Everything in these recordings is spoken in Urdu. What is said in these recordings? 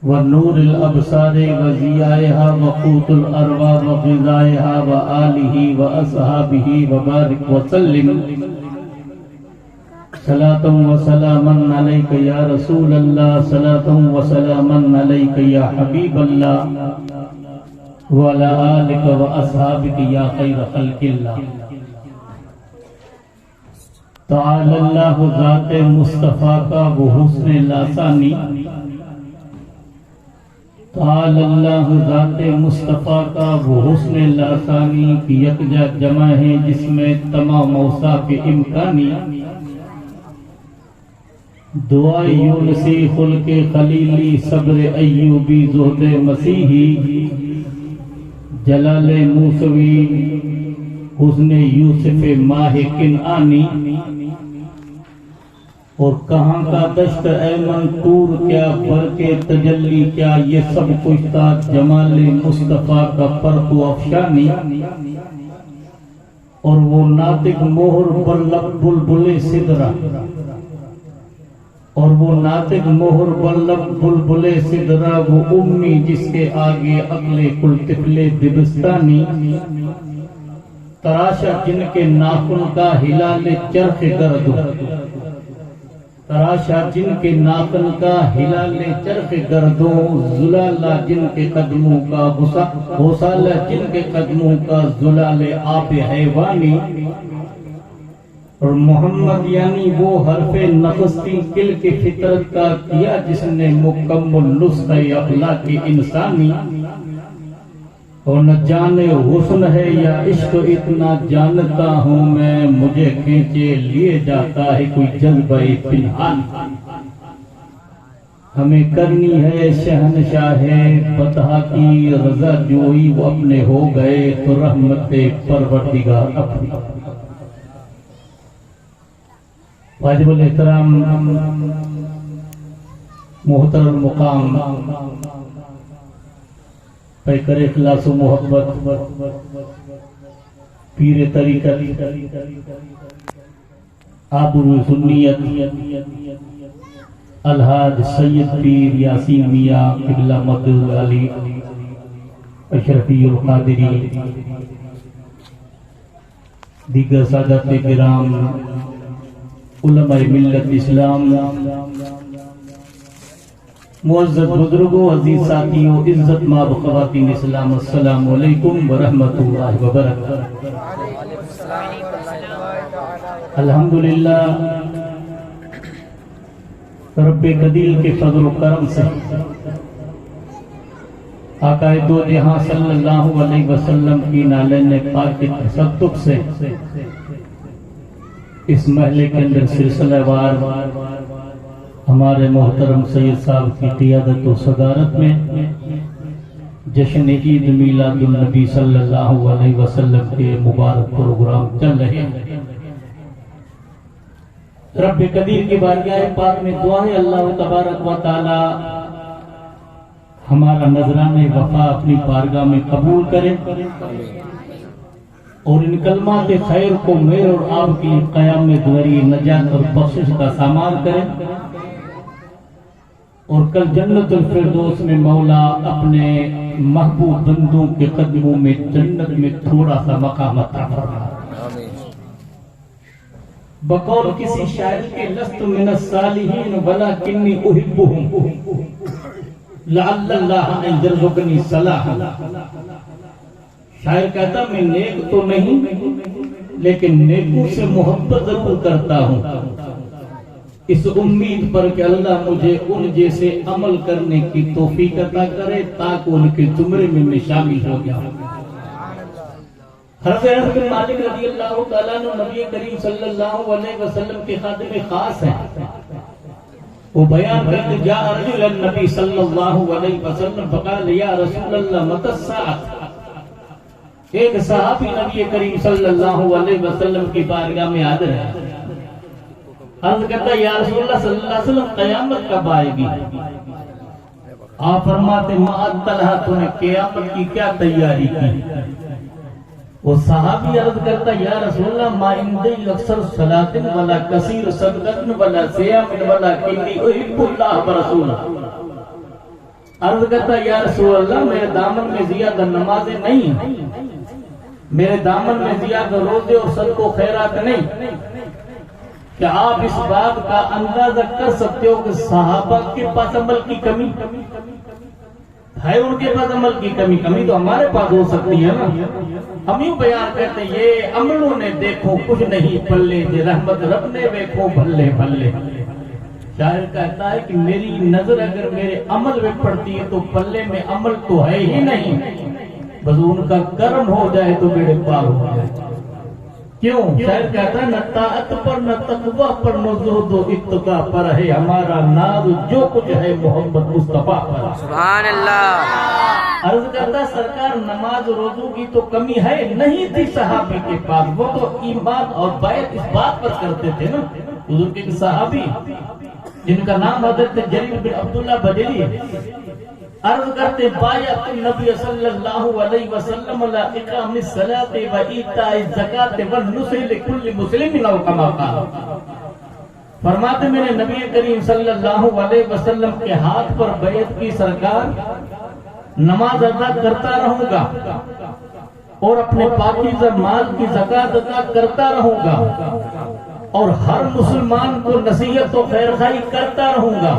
ونور الابصار وضیائها وقوت الارواح وغذائها وآلہ واصحابہ وبارک وسلم صلاۃ و سلاما علیک یا رسول اللہ صلاۃ و سلاما علیک یا حبیب اللہ وعلی آلک و اصحابک یا خیر خلق اللہ۔ تعالی اللہ ذات مصطفیٰ کا وہ حسن لاسانی، تعالی اللہ ذات مصطفیٰ کا وہ حسن لاسانی کی یکجا جمع ہے جس میں تمام اوصاف امکانی۔ دعائی یونسی خلق خلیلی صبر ایوبی زہد مسیحی جلال موسوی حسن یوسف ماہ کنعانی۔ اور کہاں کا دشت ایمن طور کیا برق تجلی کیا، یہ سب کچھ تھا جمال مصطفیٰ کا فرق و افشانی۔ اور وہ ناطق مہر پر لب بلبل سدرہ، اور وہ ناطق مہر بلب بلبل سدرہ، وہ امی جس کے آگے عقل کل طفل دبستانی۔ تراشا جن کے ناخن کا ہلال چرخ گرد، تراشا جن کے ناخن کا ہلال چرخ گردوں، زلالہ جن کے قدموں کا غسالہ جن کے قدموں کا زلال آب حیوانی۔ اور محمد یعنی وہ حرف نفستی کل کی فطرت کا کیا جس نے مکمل نسخہ اخلاق انسانی۔ اور نہ جانے حسن ہے یا عشق اتنا جانتا ہوں میں، مجھے کھینچے لیے جاتا ہے کوئی جذبہ پنہان۔ ہمیں کرنی ہے شہنشاہ فتح کی رضا جوئی، وہ اپنے ہو گئے تو رحمت پروردگار اپنی۔ واجب الاحترام محترم مقام پیکر اخلاص و محبت پیر طریقت آبرو سنیت الحاج سید پیر یاسین میاں قبلہ مدعو علی اشرفی القادری، دیگر سادات کرام، علماء ملت اسلام، معزز بزرگوں، عزیز ساتھیوں، عزت مآب خواتین اسلام، السلام علیکم ورحمۃ اللہ وبرکاتہ۔ الحمدللہ رب قدیر کے فضل و کرم سے، آقا دو جہاں صلی اللہ علیہ وسلم کی نالین پاک کے تصدق سے اس محلے کے اندر سلسلہ وار ہمارے محترم سید صاحب کی قیادت و صدارت میں جشن عید میلاد النبی صلی اللہ علیہ وسلم کے مبارک پروگرام چل رہے ہیں۔ رب قدیر کی بارگاہ پاک میں دعا ہے اللہ تبارک و تعالی ہمارا نذرانہ وفا اپنی بارگاہ میں قبول کرے، اور ان کلمات خیر کو میرے اور آپ کی قیام میں دوری نجات اور بخشش کا سامان کرے، اور کل جنت الفردوس میں مولا اپنے محبوب بندوں کے قدموں میں جنت میں تھوڑا سا مقام عطا فرمائے۔ بقول کسی شاعر کے لست من الصالحین ولکنی احبہم لعل اللہ ان یرزقنی صلاحا۔ شاعر کہتا میں نیک تو نہیں لیکن نیکوں سے محبت ضرور کرتا ہوں، اس امید پر کہ اللہ مجھے ان جیسے عمل کرنے کی توفیق عطا کرے تاکہ ان کے زمرے میں میں شامل ہو جاؤں۔ حضرت انس بن مالک رضی اللہ تعالیٰ عنہ نبی کریم صلی اللہ علیہ وسلم کے خادم خاص ہیں۔ وہ بیان کرتے جاء رجل النبی صلی اللہ علیہ وسلم فقال یا رسول اللہ متی الساعۃ۔ ایک صحابی نبی کریم صلی اللہ علیہ وسلم کی بارگاہ میں حاضر ہے، عرض کرتا ہے یا رسول اللہ صلی اللہ علیہ وسلم قیامت کب آئے گی؟ آپ فرماتے معطلہ تو نے قیامت کی کیا تیاری کی؟ وہ صحابی عرض کرتا یا رسول اللہ ما عندی اکثر صلاۃ ولا کثیر صدقۃ ولا صیام ولا کنی احب اللہ ورسولہ۔ عرض کرتا یا رسول اللہ میرے دامن میں زیادہ نمازیں نہیں ہیں، میرے دامن میں زیادہ روزے اور صدقہ و خیرات نہیں، کیا آپ اس بات کا اندازہ کر سکتے ہو کہ صحابہ کے پاس عمل کی کمی ہے؟ ان کے پاس عمل کی کمی تو ہمارے پاس ہو سکتی ہے نا۔ ہم یوں بیان کرتے ہیں یہ عملوں نے دیکھو کچھ نہیں پلے دے، رحمت رب نے دیکھو بھلے بھلے۔ شاعر کہتا ہے کہ میری نظر اگر میرے عمل میں پڑتی ہے تو پلے میں عمل تو ہے ہی نہیں، بس ان کا کرم ہو جائے تو بیڑے پار ہو جائے۔ کیوں؟ شاعر کہتا ہے نہ طاعت پر نہ تقوی پر نہ زہد و اتقا پر ہے ہمارا ناز، جو کچھ ہے محمد مصطفیٰ پر۔ سبحان اللہ۔ عرض کرتا ہے سرکار نماز روزوں کی تو کمی ہے نہیں تھی صحابی کے پاس، وہ تو ایمان اور بیعت اس بات پر کرتے تھے نا۔ حضور کے صحابی جن کا نام حضرت جریر بن عبداللہ بجلی ہے، عرض کرتے بایعت النبی صلی اللہ علیہ وسلم علی اقام الصلاۃ و ایتاء الزکاۃ والنصح لکل مسلم او کما قال۔ فرماتے میں نے نبی کریم صلی اللہ علیہ وسلم کے ہاتھ پر بیعت کی سرکار، نماز ادا کرتا رہوں گا اور اپنے پاکیزہ مال کی زکات ادا کرتا رہوں گا اور ہر مسلمان کو نصیحت و خیرخواہی کرتا رہوں گا۔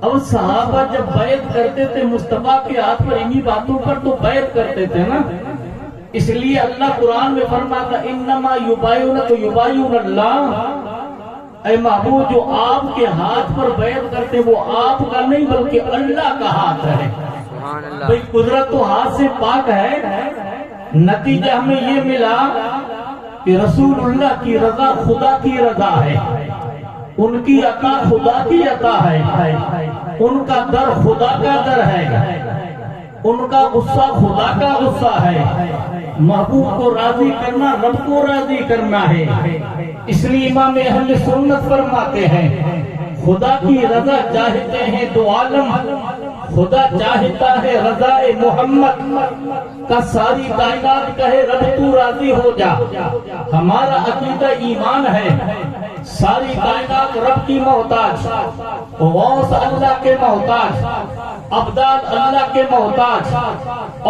اب صحابہ جب بیعت کرتے تھے مصطفیٰ کے ہاتھ پر انہی باتوں پر تو بیعت کرتے تھے نا، اس لیے اللہ قرآن میں فرماتا انما یبایعونک یبایعون اللہ، اے محبوب جو آپ کے ہاتھ پر بیعت کرتے وہ آپ کا نہیں بلکہ اللہ کا ہاتھ ہے۔ بھئی قدرت تو ہاتھ سے پاک ہے، نتیجہ ہمیں یہ ملا کہ رسول اللہ کی رضا خدا کی رضا ہے، ان کی عطا خدا کی عطا ہے، ان کا در خدا کا در ہے، ان کا غصہ خدا کا غصہ ہے۔ محبوب کو راضی کرنا رب کو راضی کرنا ہے، اس لیے امام اہل سنت فرماتے ہیں خدا کی رضا چاہتے ہیں دو عالم، خدا چاہتا ہے رضا محمد کا ساری کائنات کہے رب تو راضی ہو جا۔ ہمارا عقیدہ ایمان ہے ساری کائنات رب کی محتاج، غوث اللہ کے محتاج، ابدال اللہ کے محتاج،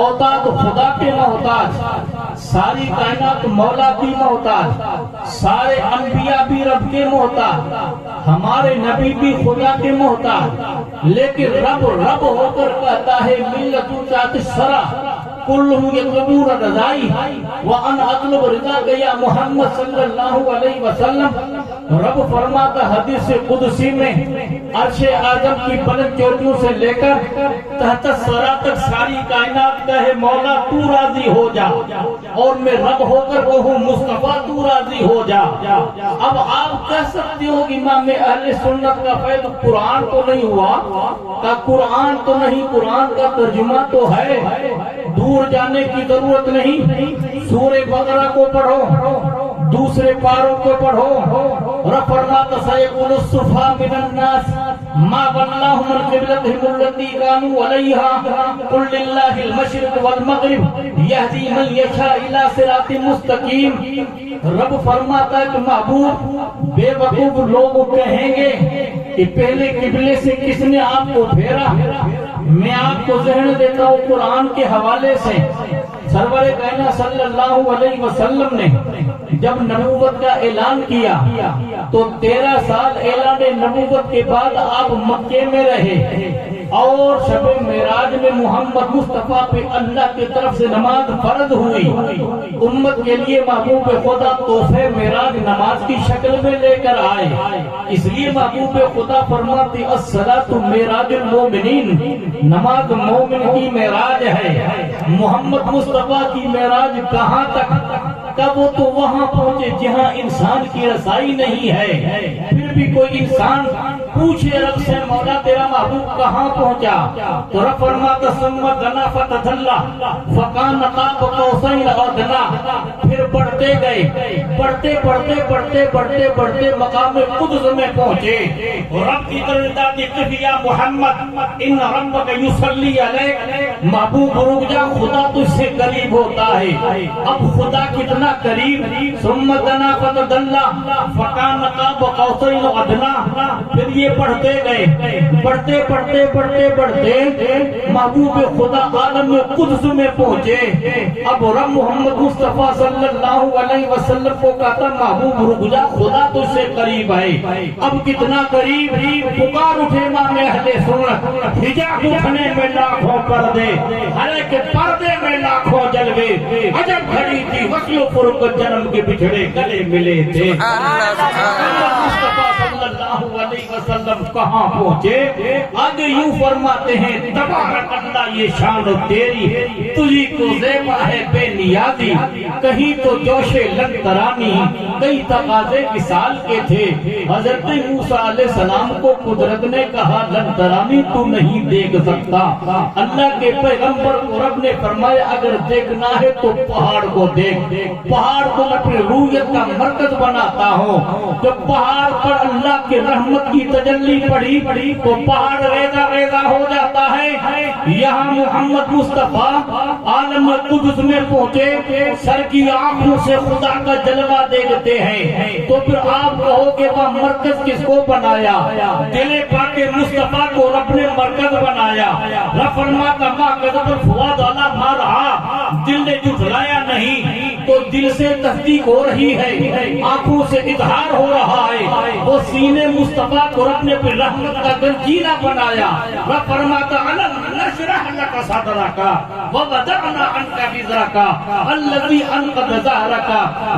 اوتاد خدا کے محتاج، ساری کائنات مولا کی محتاج، سارے انبیاء بھی رب کے محتاج، ہمارے نبی بھی خدا کے محتاج، لیکن رب رب ہو کر کہتا ہے ملت ذات الشرع کلہم یطلبون رضائی وان اطلب رضا یا محمد صلی اللہ علیہ وسلم۔ رب فرماتا حدیث قدسی میں عرش اعظم کی بلند چوٹیوں سے لے کر تحت الثری تک ساری کائنات کا ہے مولا تو راضی ہو جا، اور میں رب ہو کر کہوں مصطفیٰ تو راضی ہو جا۔ اب آپ کہہ سکتے ہو امام اہل سنت کا فیض قرآن تو نہیں ہوا، کہ قرآن تو نہیں، قرآن کا ترجمہ تو ہے، دور جانے کی ضرورت نہیں، سورہ بقرہ کو پڑھو، دوسرے پاروں کو پڑھو۔ رب فرماتا سیقول السفہاء من الناس ما ولاهم عن قبلتهم التي كانوا عليها قل لله المشرق والمغرب يهدي من يشاء الى صراط مستقيم۔ رب فرماتا ہے کہ محبوب بے وقوف لوگ کہیں گے کہ پہلے قبلے سے کس نے آپ کو پھیرا؟ میں آپ کو ذہن دیتا ہوں قرآن کے حوالے سے، سرور کائنات صلی اللہ علیہ وسلم نے جب نبوت کا اعلان کیا تو 13 سال اعلان نبوت کے بعد آپ مکے میں رہے، اور شب معراج میں محمد مصطفیٰ پہ اللہ کی طرف سے نماز فرض ہوئی، امت کے لیے محبوب خدا تحفے معراج نماز کی شکل میں لے کر آئے، اس لیے محبوب خدا فرماتی الصلاۃ معراج المومنین، نماز مومن کی معراج ہے۔ محمد مصطفیٰ کی معراج کہاں تک؟ تب وہ تو وہاں پہنچے جہاں انسان کی رسائی نہیں ہے، پھر بھی کوئی انسان پوچھے رب سے مولا تیرا محبوب کہاں پہنچا؟ تو رب فرماتا ثم دنا فتدلا فکان قاب قوسین او ادنی، پھر بڑھتے گئے، بڑھتے بڑھتے بڑھتے بڑھتے بڑھتے مقام قدس میں پہنچے، رب کی طرف یا محمد ان ربک یصلی علیک، محبوب رک جا خدا تجھ سے قریب ہوتا ہے۔ اب خدا کتنا قریب؟ ثم دنا فتدلا فکان قاب قوسین او ادنی، پھر یہ پڑھتے گئے، پڑھتے پڑھتے پڑھتے پڑھتے محبوب خدا عالم قدس میں پہنچے۔ اب رب محمد مصطفیٰ صلی اللہ علیہ وسلم کو کہتا محبوب رک جا، خدا تجھ سے قریب ہے۔ اب کتنا قریب، پکار اٹھے امام اہل سنت، حجاب اٹھنے میں لاکھوں پردے، ہر ایک پردے میں لاکھوں جلوے، عجب گھڑی تھی وصل و فرقت جنم کے بچھڑے گلے ملے تھے۔ مصطفیٰ صلی اللہ علیہ وسلم کہاں پہنچے؟ آگے یوں فرماتے ہیں تبارک اللہ یہ شان تیری، تجھی کو زیبا ہے بے نیازی، کہیں تو جوش لنگرانی، کئی تقاضے مثال کے تھے۔ حضرت موسیٰ علیہ السلام کو قدرت نے کہا لنگرانی تو نہیں دیکھ سکتا۔ اللہ کے پیغمبر کو رب نے فرمایا اگر دیکھنا ہے تو پہاڑ کو دیکھ، پہاڑ کو میں اپنی روحیت کا مرکز بناتا ہوں۔ جب پہاڑ پر اللہ کے رحمت کی تجلی پڑی تو پہاڑ ریزہ ریزہ ہو جاتا ہے۔ یہاں محمد مصطفیٰ عالم قدس میں پہنچے، سر کی آنکھوں سے خدا کا جلوہ دیکھتے ہیں، تو پھر آپ کہو کہ وہ مرکز کس کو بنایا؟ دل پاک مصطفیٰ کو رب نے مرکز بنایا۔ رب فرماتا ما کذب الفؤاد علی ما رأى، دل نے جھٹلایا نہیں تو دل سے تصدیق ہو رہی ہے، آنکھوں سے اظہار ہو رہا ہے۔ وہ سینے مصطفیٰ کو رب نے پھر رحمت کا گنجینہ بنایا۔ رب فرماتا الم نشرح لک صدرک ووضعنا عنک وزرک الذی انقض ظہرک۔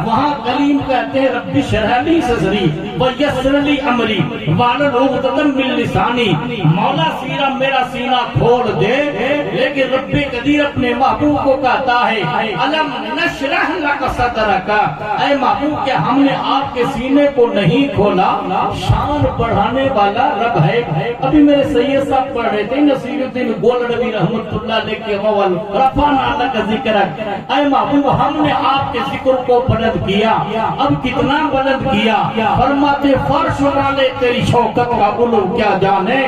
وہاں کلیم کہتے ہیں رب اشرح لی صدری ویسر لی امری واحلل عقدۃ من لسانی، مولا سیرا میرا سینہ کھول دے۔ لیکن رب قدیر اپنے محبوب کو کہتا ہے الم نشرح لک صدرک، اے محبوب کہ ہم نے آپ کے سینے کو نہیں کھولا۔ شان بڑھانے والا رب ہے۔ ابھی میرے سید صاحب پڑھ رہے تھے نصیر الدین گولڑوی رحمت اللہ علیہ کے قول رفعنا لک ذکرک، اے محبوب ہم نے آپ کے ذکر کو بلند کیا۔ اب کتنا بلند کیا؟ فرماتے فرش والے تیری شوکت کا علو کیا جانے،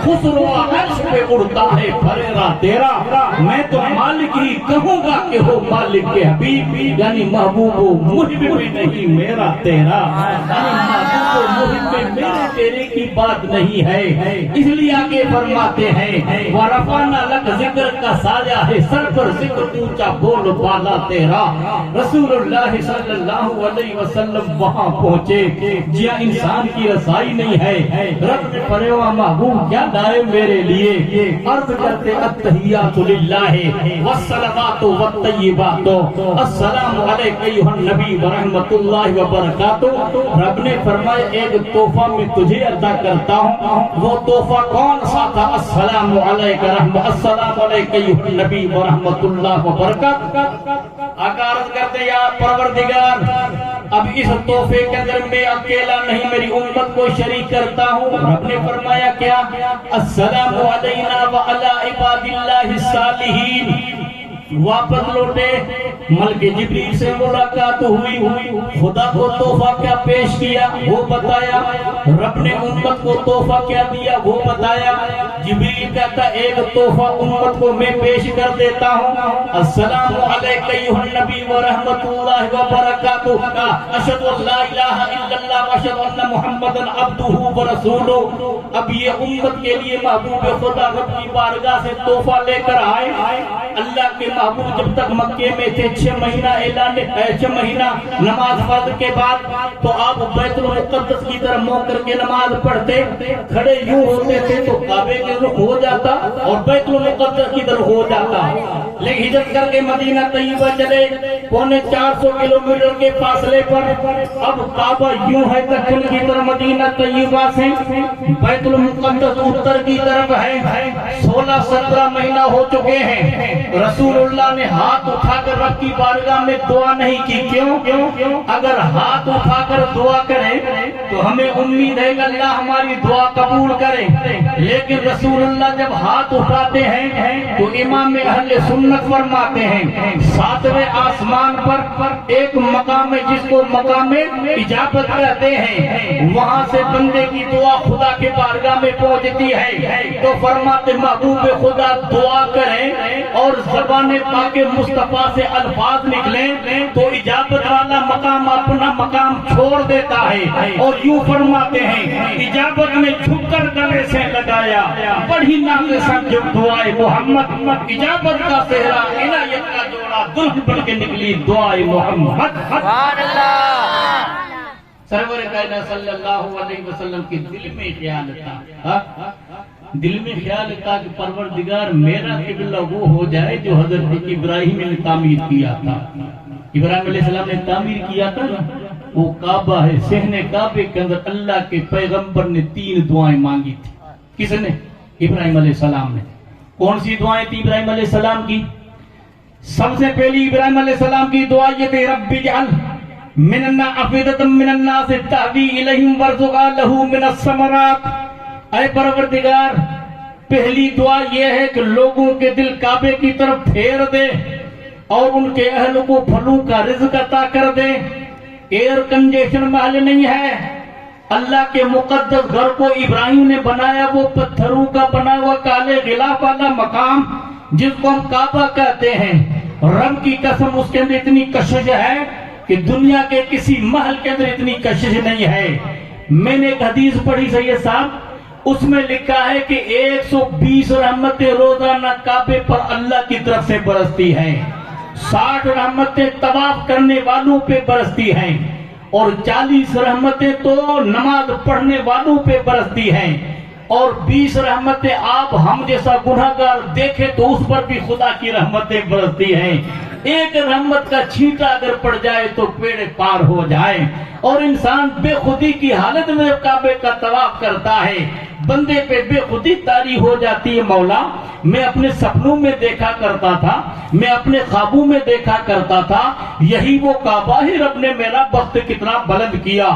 خسرو عرش پہ اڑتا ہے پھریرا تیرا۔ میں تو مالک ہی کہوں گا کہ ہو مالک کے حبیب، یعنی محبوب محب بھی نہیں میرا تیرا، یعنی محبوب محب میں میرے تیرے کی بات نہیں ہے۔ اس لیے آگے فرماتے ہیں وَرَفَعْنَا لَكَ ذِكْرَكَ کا سایہ ہے سر پر ذکر اونچا بول بالا تیرا۔ رسول اللہ صلی اللہ علیہ وسلم وہاں پہنچے جہاں انسان کی رسائی نہیں ہے۔ رب نے فرمایا محبوب کیا لائے میرے لیے؟ عرض کرتے التحیات للہ والصلوات والطیبات السلام علیک ایھا النبی ورحمۃ اللہ وبرکاتہ۔ رب نے فرمایا ایک تحفہ میں تجھے عطا کرتا ہوں، وہ تحفہ کون سا تھا؟ السلام علیک رحمۃ، السلام علیک ایھا النبی ورحمۃ اللہ وبرکاتہ۔ آقا عرض کرتے یا پروردگار اب اس تحفے کے اندر میں اکیلا نہیں میری امت کو شریک کرتا ہوں۔ رب نے فرمایا کیا؟ السلام علینا وعلی عباد اللہ الصالحین۔ واپس لوٹے، ملک جبریل سے ملاقات ہوئی، خدا کو تحفہ کیا پیش کیا وہ بتایا، رب نے امت کو تحفہ کیا دیا وہ بتایا۔ جبریل کہتا ایک تحفہ امت کو میں پیش کر دیتا ہوں، السلام علیک ایھا النبی ورحمۃ اللہ وبرکاتہ، اشہد ان لا الہ الا اللہ واشہد ان محمدا عبدہ ورسولہ۔ اب یہ امت کے لیے محبوب خدا رب کی بارگاہ سے تحفہ لے کر آئے۔ اللہ کے محبوب جب تک مکے میں تھے 6 مہینہ نماز فرض کے بعد تو آپ بیت المقدس کی طرف منہ کر کے نماز پڑھتے، کھڑے یوں ہوتے تھے تو کعبے کی طرف ہو جاتا اور بیت المقدس کی طرف ہو جاتا۔ لیکن ہجرت کر کے مدینہ طیبہ چلے 450 کلومیٹر کے فاصلے پر، اب کعبہ یوں ہے دکن کی طرف مدینہ طیبہ سے، بیت المقدس اتر کی طرف ہے۔ 16-17 مہینہ ہو چکے ہیں، رسول اللہ نے ہاتھ اٹھا کر رب کی بارگاہ میں دعا نہیں کی۔ کیوں؟ اگر ہاتھ اٹھا کر دعا کریں تو ہمیں امید ہے کہ اللہ ہماری دعا قبول کرے، لیکن رسول اللہ جب ہاتھ اٹھاتے ہیں تو امام اہل سنت فرماتے ہیں 7ویں آسمان پر ایک مقام ہے جس کو مقام اجابت کہتے ہیں، وہاں سے بندے کی دعا خدا کے بارگاہ میں پہنچتی ہے۔ تو فرماتے محبوب خدا دعا کریں اور زبان پاک مصطفیٰ سے الفاظ نکلیں تو اجابت والا مقام اپنا مقام چھوڑ دیتا ہے، اور یوں فرماتے ہیں اجابت میں جھک کر گلے سے لگایا بڑھی نام سب جب دعائے محمد، اجابت کا صحرا عنایت کا جوڑا دلہن بن کے نکلی دعائے محمد۔ سبحان اللہ۔ سرور کائنات صلی اللہ علیہ وسلم کے دل میں خیال تھا، دل میں خیال تھا کہ پروردگار میرا قبلہ وہ ہو جائے جو حضرت ابراہیم نے تعمیر کیا تھا۔ ابراہیم علیہ السلام نے تعمیر کیا تھا نا، وہ کعبہ ہے، صحن کعبے کے اندر اللہ کے پیغمبر نے 3 دعائیں مانگی تھی۔ کس نے؟ ابراہیم علیہ السلام نے۔ کون سی دعائیں تھی ابراہیم علیہ السلام کی؟ سب سے پہلی ابراہیم علیہ السلام کی دعا یہ تھی رب اجعل من الناس من الناس تهوی الیہم وارزق لهم من الثمرات، اے پروردگار پہلی دعا یہ ہے کہ لوگوں کے دل کعبے کی طرف پھیر دے اور ان کے اہل کو پھلوں کا رزق عطا کر دے۔ ایئر کنڈیشن محل نہیں ہے، اللہ کے مقدس گھر کو ابراہیم نے بنایا، وہ پتھروں کا بنا ہوا کالے غلاف والا مقام جس کو ہم کعبہ کہتے ہیں۔ رب کی قسم اس کے اندر اتنی کشش ہے کہ دنیا کے کسی محل کے اندر اتنی کشش نہیں ہے۔ میں نے ایک حدیث پڑھی سید صاحب، اس میں لکھا ہے کہ 120 رحمتیں روزانہ کعبے پر اللہ کی طرف سے برستی ہیں، 60 رحمتیں طواف کرنے والوں پہ برستی ہیں، اور 40 رحمتیں تو نماز پڑھنے والوں پہ برستی ہیں، اور 20 رحمتیں آپ ہم جیسا گناہگار دیکھے تو اس پر بھی خدا کی رحمتیں برستی ہیں۔ ایک رحمت کا چھینٹا اگر پڑ جائے تو پیڑ پار ہو جائے، اور انسان بے خودی کی حالت میں کعبے کا طواف کرتا ہے، بندے پہ بے خودی طاری ہو جاتی ہے۔ مولا میں اپنے سپنوں میں دیکھا کرتا تھا، میں اپنے خوابوں میں دیکھا کرتا تھا، یہی وہ کعبہ ہے، رب نے میرا بخت کتنا بلند کیا۔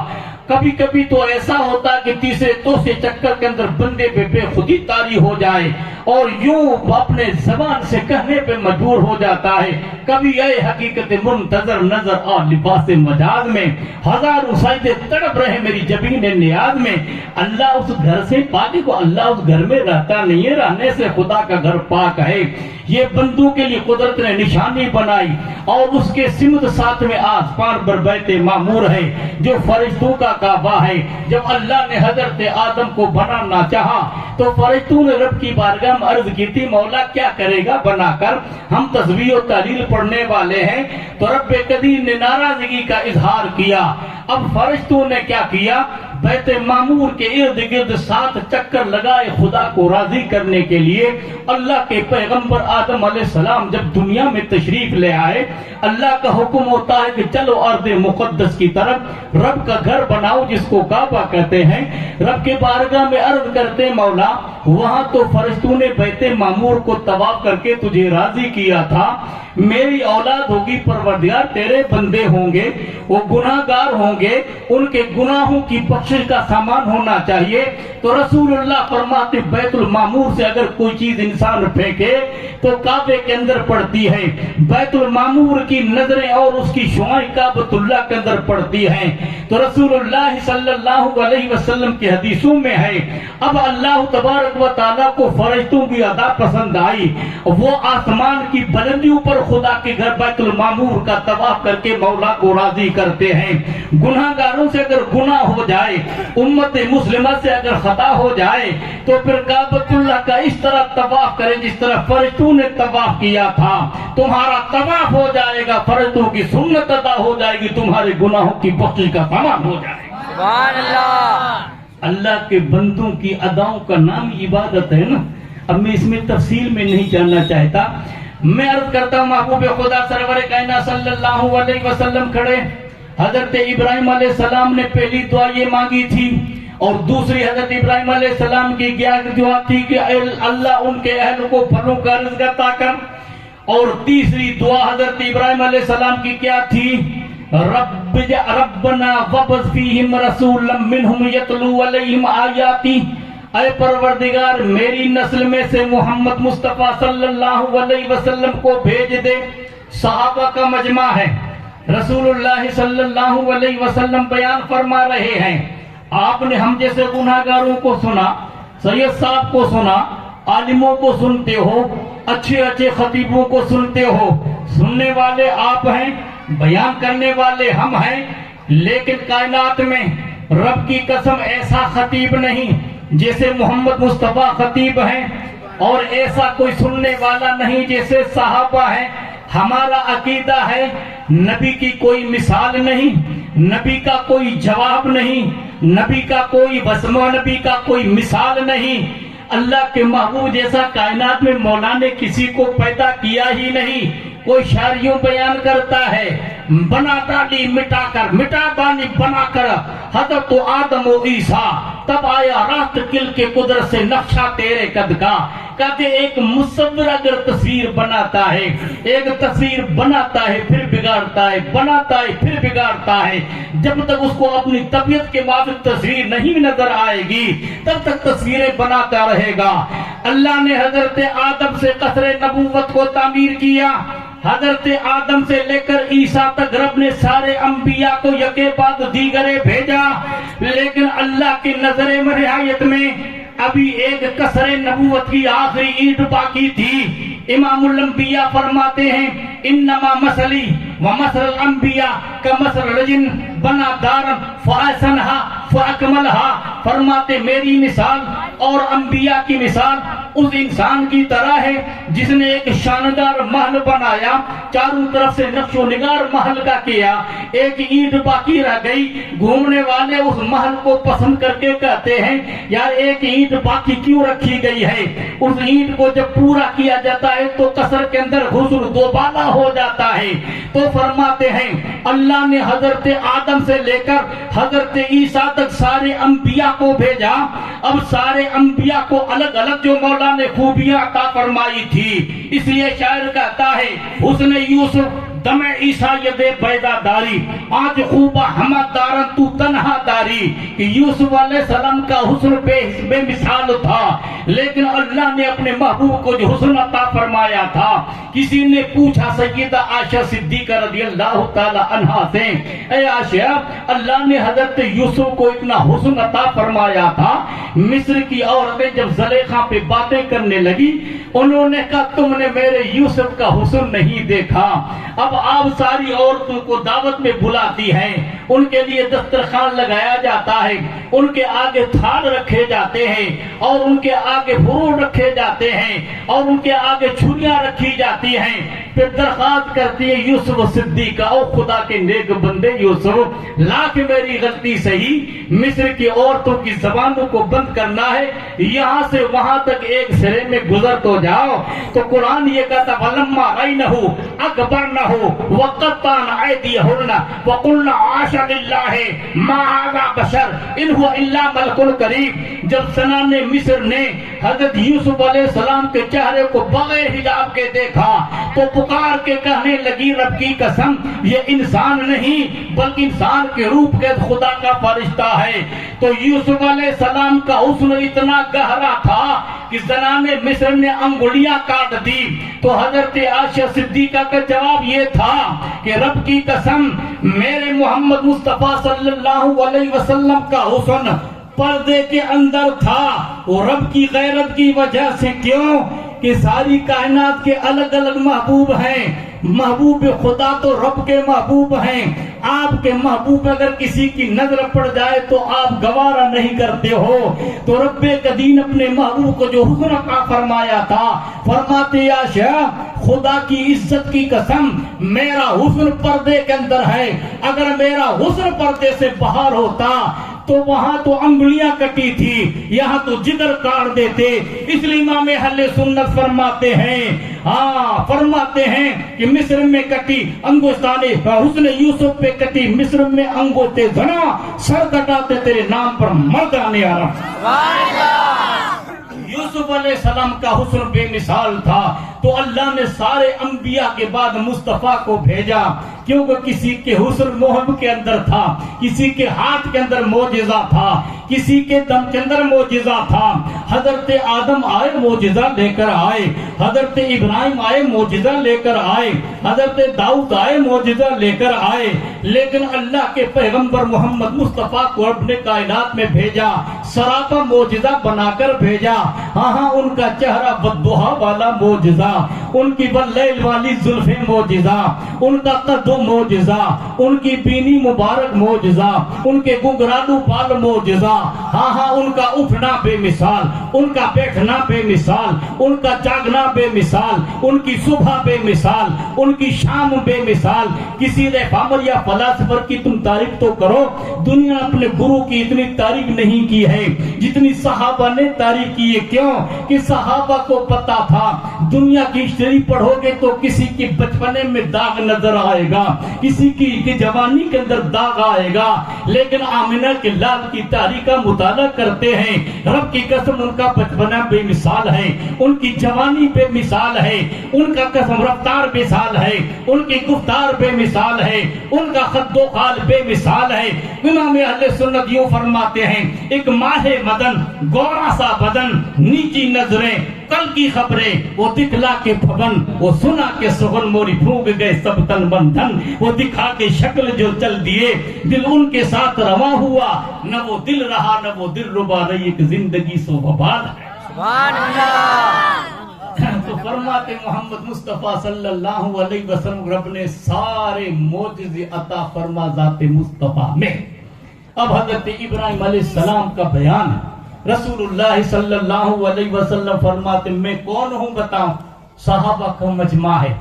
کبھی کبھی تو ایسا ہوتا کہ تیسرے چوتھے چکر کے اندر بندے پہ بے خودی طاری ہو جائے اور یوں اپنے زبان سے کہنے پہ مجبور ہو جاتا ہے، کبھی اے حقیقت منتظر نظر آ لباس مجاز میں، ہزاروں سجدے تڑپ رہے میری جبین نیاز میں۔ اللہ اس گھر سے پاک کو، اللہ اس گھر میں رہتا نہیں ہے، رہنے سے خدا کا گھر پاک ہے۔ یہ بندوں کے لیے قدرت نے نشانی بنائی، اور اس کے سمت ساتھ میں آسمان پر بیت معمور ہے جو فرشتوں کا کعبہ ہے۔ جب اللہ نے حضرت آدم کو بنانا چاہا تو فرشتوں نے رب کی بارگاہ میں عرض کی تھی مولا کیا کرے گا بنا کر، ہم تسبیح و تحلیل پڑھنے والے ہیں۔ تو رب قدیر نے ناراضگی کا اظہار کیا۔ اب فرشتوں نے کیا کیا؟ بیت معمور کے ارد گرد 7 چکر لگائے خدا کو راضی کرنے کے لیے۔ اللہ کے پیغمبر آدم علیہ السلام جب دنیا میں تشریف لے آئے، اللہ کا حکم ہوتا ہے کہ چلو ارض مقدس کی طرف، رب کا گھر بناؤ جس کو کعبہ کہتے ہیں۔ رب کے بارگاہ میں عرض کرتے مولا وہاں تو فرشتوں نے بیت معمور کو طواف کر کے تجھے راضی کیا تھا، میری اولاد ہوگی پروردگار، تیرے بندے ہوں گے، وہ گناہگار ہوں گے، ان کے گناہوں کی بخشش کا سامان ہونا چاہیے۔ تو رسول اللہ فرماتے بیت المعمور سے اگر کوئی چیز انسان پھینکے تو کعبے کے اندر پڑتی ہے، بیت المعمور کی نظریں اور اس کی شعائیں کعبۃ اللہ کے اندر پڑتی ہیں۔ تو رسول اللہ صلی اللہ علیہ وسلم کی حدیثوں میں ہے اب اللہ تبارک و تعالیٰ کو فرشتوں کی ادا پسند آئی، وہ آسمان کی بلندیوں پر خدا کے گھر بیت المعمور کا طواف کر کے مولا کو راضی کرتے ہیں۔ گناہگاروں سے اگر گناہ ہو جائے، امت مسلمہ سے اگر خطا ہو جائے تو پھر کعبۃ اللہ کا اس طرح طواف کریں جس طرح فرشتوں نے طواف کیا تھا، تمہارا طواف ہو جائے گا، فرشتوں کی سنت ادا ہو جائے گی، تمہارے گناہوں کی بخشش کا سامان ہو جائے گا۔ سبحان اللہ۔ اللہ کے بندوں کی اداؤں کا نام عبادت ہے نا۔ اب میں اس میں تفصیل میں نہیں جاننا چاہتا، میں عرض کرتا ہوں محبوب خدا سرور کائنات صلی اللہ علیہ وسلم کھڑے، حضرت ابراہیم علیہ السلام نے پہلی دعا یہ مانگی تھی، اور دوسری حضرت ابراہیم علیہ السلام کی کیا دعا تھی کہ اللہ ان کے اہل کو پھلوں کا رزق عطا کر، اور تیسری دعا حضرت ابراہیم علیہ السلام کی کیا تھی؟ ربنا وابعث فیہم رسولا منہم یتلو علیہم آیاتی، اے پروردگار میری نسل میں سے محمد مصطفیٰ صلی اللہ علیہ وسلم کو بھیج دے۔ صحابہ کا مجمع ہے، رسول اللہ صلی اللہ علیہ وسلم بیان فرما رہے ہیں، آپ نے ہم جیسے گناہگاروں کو سنا، سید صاحب کو سنا، عالموں کو سنتے ہو، اچھے اچھے خطیبوں کو سنتے ہو، سننے والے آپ ہیں، بیان کرنے والے ہم ہیں، لیکن کائنات میں رب کی قسم ایسا خطیب نہیں جیسے محمد مصطفیٰ خطیب ہیں، اور ایسا کوئی سننے والا نہیں جیسے صحابہ ہیں۔ ہمارا عقیدہ ہے نبی کی کوئی مثال نہیں، نبی کا کوئی جواب نہیں، نبی کا کوئی وسمہ، نبی کا کوئی مثال نہیں۔ اللہ کے محبوب جیسا کائنات میں مولا نے کسی کو پیدا کیا ہی نہیں۔ کوئی شاعر یوں بیان کرتا ہے، بنا ڈالی مٹا کر، مٹا بانی بنا کر، حضرت آدم و عیسیٰ، تب آیا رات کل کے قدرت سے نقشہ تیرے قد کا۔ کہتے ایک مصور اگر تصویر بناتا ہے، ایک تصویر بناتا ہے پھر بگاڑتا ہے، بناتا ہے پھر بگاڑتا ہے، جب تک اس کو اپنی طبیعت کے موافق تصویر نہیں نظر آئے گی تب تک تصویریں بناتا رہے گا۔ اللہ نے حضرت آدم سے قصر نبوت کو تعمیر کیا، حضرت آدم سے لے کر عیسیٰ تک رب نے سارے انبیاء کو یکے بعد دیگرے بھیجا، لیکن اللہ کی نظر رعایت میں ابھی ایک قصر نبوت کی آخری اینٹ باقی تھی۔ امام الانبیاء فرماتے ہیں، انما مثلی ومثل الانبیاء کمثل رجل بنا دارا فاحسنھا فاکملھا، فرماتے میری مثال اور انبیاء کی مثال اس انسان کی طرح ہے جس نے ایک شاندار محل بنایا، چاروں طرف سے نقش و نگار محل کا کیا، ایک اینٹ باقی رہ گئی۔ گھومنے والے اس محل کو پسند کر کے کہتے ہیں یار ایک اینٹ باقی کیوں رکھی گئی ہے؟ اس اینٹ کو جب پورا کیا جاتا ہے تو قصر کے اندر حسن دوبالا ہو جاتا ہے۔ تو فرماتے ہیں اللہ نے حضرت آدم سے لے کر حضرت عیسیٰ تک سارے انبیاء کو بھیجا، اب سارے انبیاء کو الگ الگ جو مولا نے خوبیاں عطا فرمائی تھی، اس لیے شاعر کہتا ہے حسن یوسف دم عیسیٰ ید بیدا داری، آج خوبہ ہمہ دارن تو تنہا داری۔ کہ یوسف علیہ السلام کا حسن بے مثال تھا، لیکن اللہ نے اپنے محبوب کو جو حسن عطا فرمایا تھا، کسی نے پوچھا سیدہ عائشہ صدیقہ رضی اللہ تعالی عنہا سے، اے عائشہ اللہ نے حضرت یوسف کو اتنا حسن عطا فرمایا تھا، مصر کی عورتیں جب زلیخا پہ باتیں کرنے لگی انہوں نے کہا تم نے میرے یوسف کا حسن نہیں دیکھا۔ اب آپ ساری عورتوں کو دعوت میں بلاتی ہیں، ان کے لیے دسترخوان لگایا جاتا ہے، ان کے آگے تھال رکھے جاتے ہیں اور ان کے آگے فروٹ رکھے جاتے ہیں اور ان کے آگے چھریاں رکھی جاتی ہیں، پھر درخواست کرتی ہے یوسف صدیقہ، او خدا کے نیک بندے یوسف لاکھ میری غلطی صحیح، مصر کی عورتوں کی زبانوں کو بند کرنا ہے، یہاں سے وہاں تک ایک سرے میں گزر تو جاؤ۔ تو قرآن یہ کہتا وَلَمَّا رَأَيْنَهُ أَكْبَرْنَهُ وَقَطَّعْنَ أَيْدِيَهُنَّ وَقُلْنَ عَاشَ لِلَّهِ مَا هَذَا بَشَرٌ إِنْ هُوَ إِلَّا مَلَكٌ كَرِيمٌ۔ جب سنان مصر نے حضرت یوسف علیہ السلام کے چہرے کو بغیر حجاب کے دیکھا تو پکار کے کہنے لگی رب کی قسم یہ انسان نہیں بلکہ انسان کے روپ کے خدا کا فرشتہ ہے۔ تو یوسف علیہ السلام کا حسن اتنا گہرا تھا کہ زنان مصر نے انگلیاں کاٹ دی۔ تو حضرت عائشہ صدیقہ کا جواب یہ تھا کہ رب کی قسم میرے محمد مصطفیٰ صلی اللہ علیہ وسلم کا حسن پردے کے اندر تھا، وہ رب کی غیرت کی وجہ سے، کیوں کہ ساری کائنات کے الگ الگ محبوب ہیں، محبوب خدا تو رب کے محبوب ہیں، آپ کے محبوب اگر کسی کی نظر پڑ جائے تو آپ گوارا نہیں کرتے ہو۔ تو رب قدیم اپنے محبوب کو جو حسن عطا فرمایا تھا، فرماتے عائشہ خدا کی عزت کی قسم میرا حسن پردے کے اندر ہے، اگر میرا حسن پردے سے باہر ہوتا تو وہاں تو انگلیاں کٹی تھی، یہاں تو جگر کاٹ دیتے۔ اس لیے امام اہل سنت فرماتے ہیں کہ مصر میں کٹی انگشتان حسن یوسف پہ کٹی مصر میں انگشت زنا، سر کٹاتے تیرے نام پر مردان عرب۔ یوسف علیہ السلام کا حسن بے مثال تھا، تو اللہ نے سارے انبیاء کے بعد مصطفیٰ کو بھیجا کیونکہ کسی کے حسن محب کے اندر تھا، کسی کے ہاتھ کے اندر معجزہ تھا، کسی کے دم کے اندر معجزہ تھا۔ حضرت آدم آئے معجزہ لے کر آئے، حضرت ابراہیم آئے معجزہ لے کر آئے، حضرت داؤد آئے معجزہ لے کر آئے، لیکن اللہ کے پیغمبر محمد مصطفیٰ کو اپنے کائنات میں بھیجا، سراپا معجزہ بنا کر بھیجا۔ ہاں ان کا چہرہ بددہا والا معجزہ، ان کی باللیل والی زلفیں معجزہ، ان کا قد معجزہ، ان کی بینی مبارک معجزہ، ان کے گنگرالو بال معجزہ۔ ہاں ان کا اٹھنا بے مثال، ان کا بیٹھنا بے مثال، ان کا جاگنا بے مثال، ان کی صبح بے مثال، ان کی شام بے مثال۔ کسی ریفارمر یا فلاسفر کی تم تعریف تو کرو، دنیا اپنے گرو کی اتنی تعریف نہیں کی ہے جتنی صحابہ نے تعریف کی ہے۔ کیوں کہ صحابہ کو پتا تھا دنیا کی ہسٹری پڑھو گے تو کسی کی بچپنے میں داغ نظر آئے گا، کسی کی جوانی کے اندر داغ آئے گا، لیکن آمنہ کے لال کی تاریخ کا مطالعہ کرتے ہیں، رب کی قسم ان کا بچپنا بے مثال ہے، ان کی جوانی بے مثال ہے، ان کا قسم رفتار بے مثال ہے، ان کی گفتار بے مثال ہے، ان کا خد و خال بے مثال ہے۔ امام اہل سنت یوں فرماتے ہیں، ایک ماہ مدن، گورا سا بدن، نیچی نظریں، کل کی خبریں، وہ دکھلا کے پھگن، وہ سنا کے سغن، موری بھوگ گئے سب تن بندھن، وہ دکھا کے شکل جو چل دیے، دل ان کے ساتھ رواں ہوا، نہ وہ دل رہا نہ وہ دل ربا رہی، ایک زندگی سو وبال ہے۔ سبحان اللہ۔ تو فرماتے محمد مصطفیٰ صلی اللہ علیہ وسلم رب نے سارے معجزے عطا فرما ذات مصطفیٰ میں۔ اب حضرت ابراہیم علیہ السلام کا بیان ہے، رسول اللہ صلی اللہ علیہ وسلم فرماتے میں کون ہوں بتاؤں؟ صحابہ کا مجمع ہے،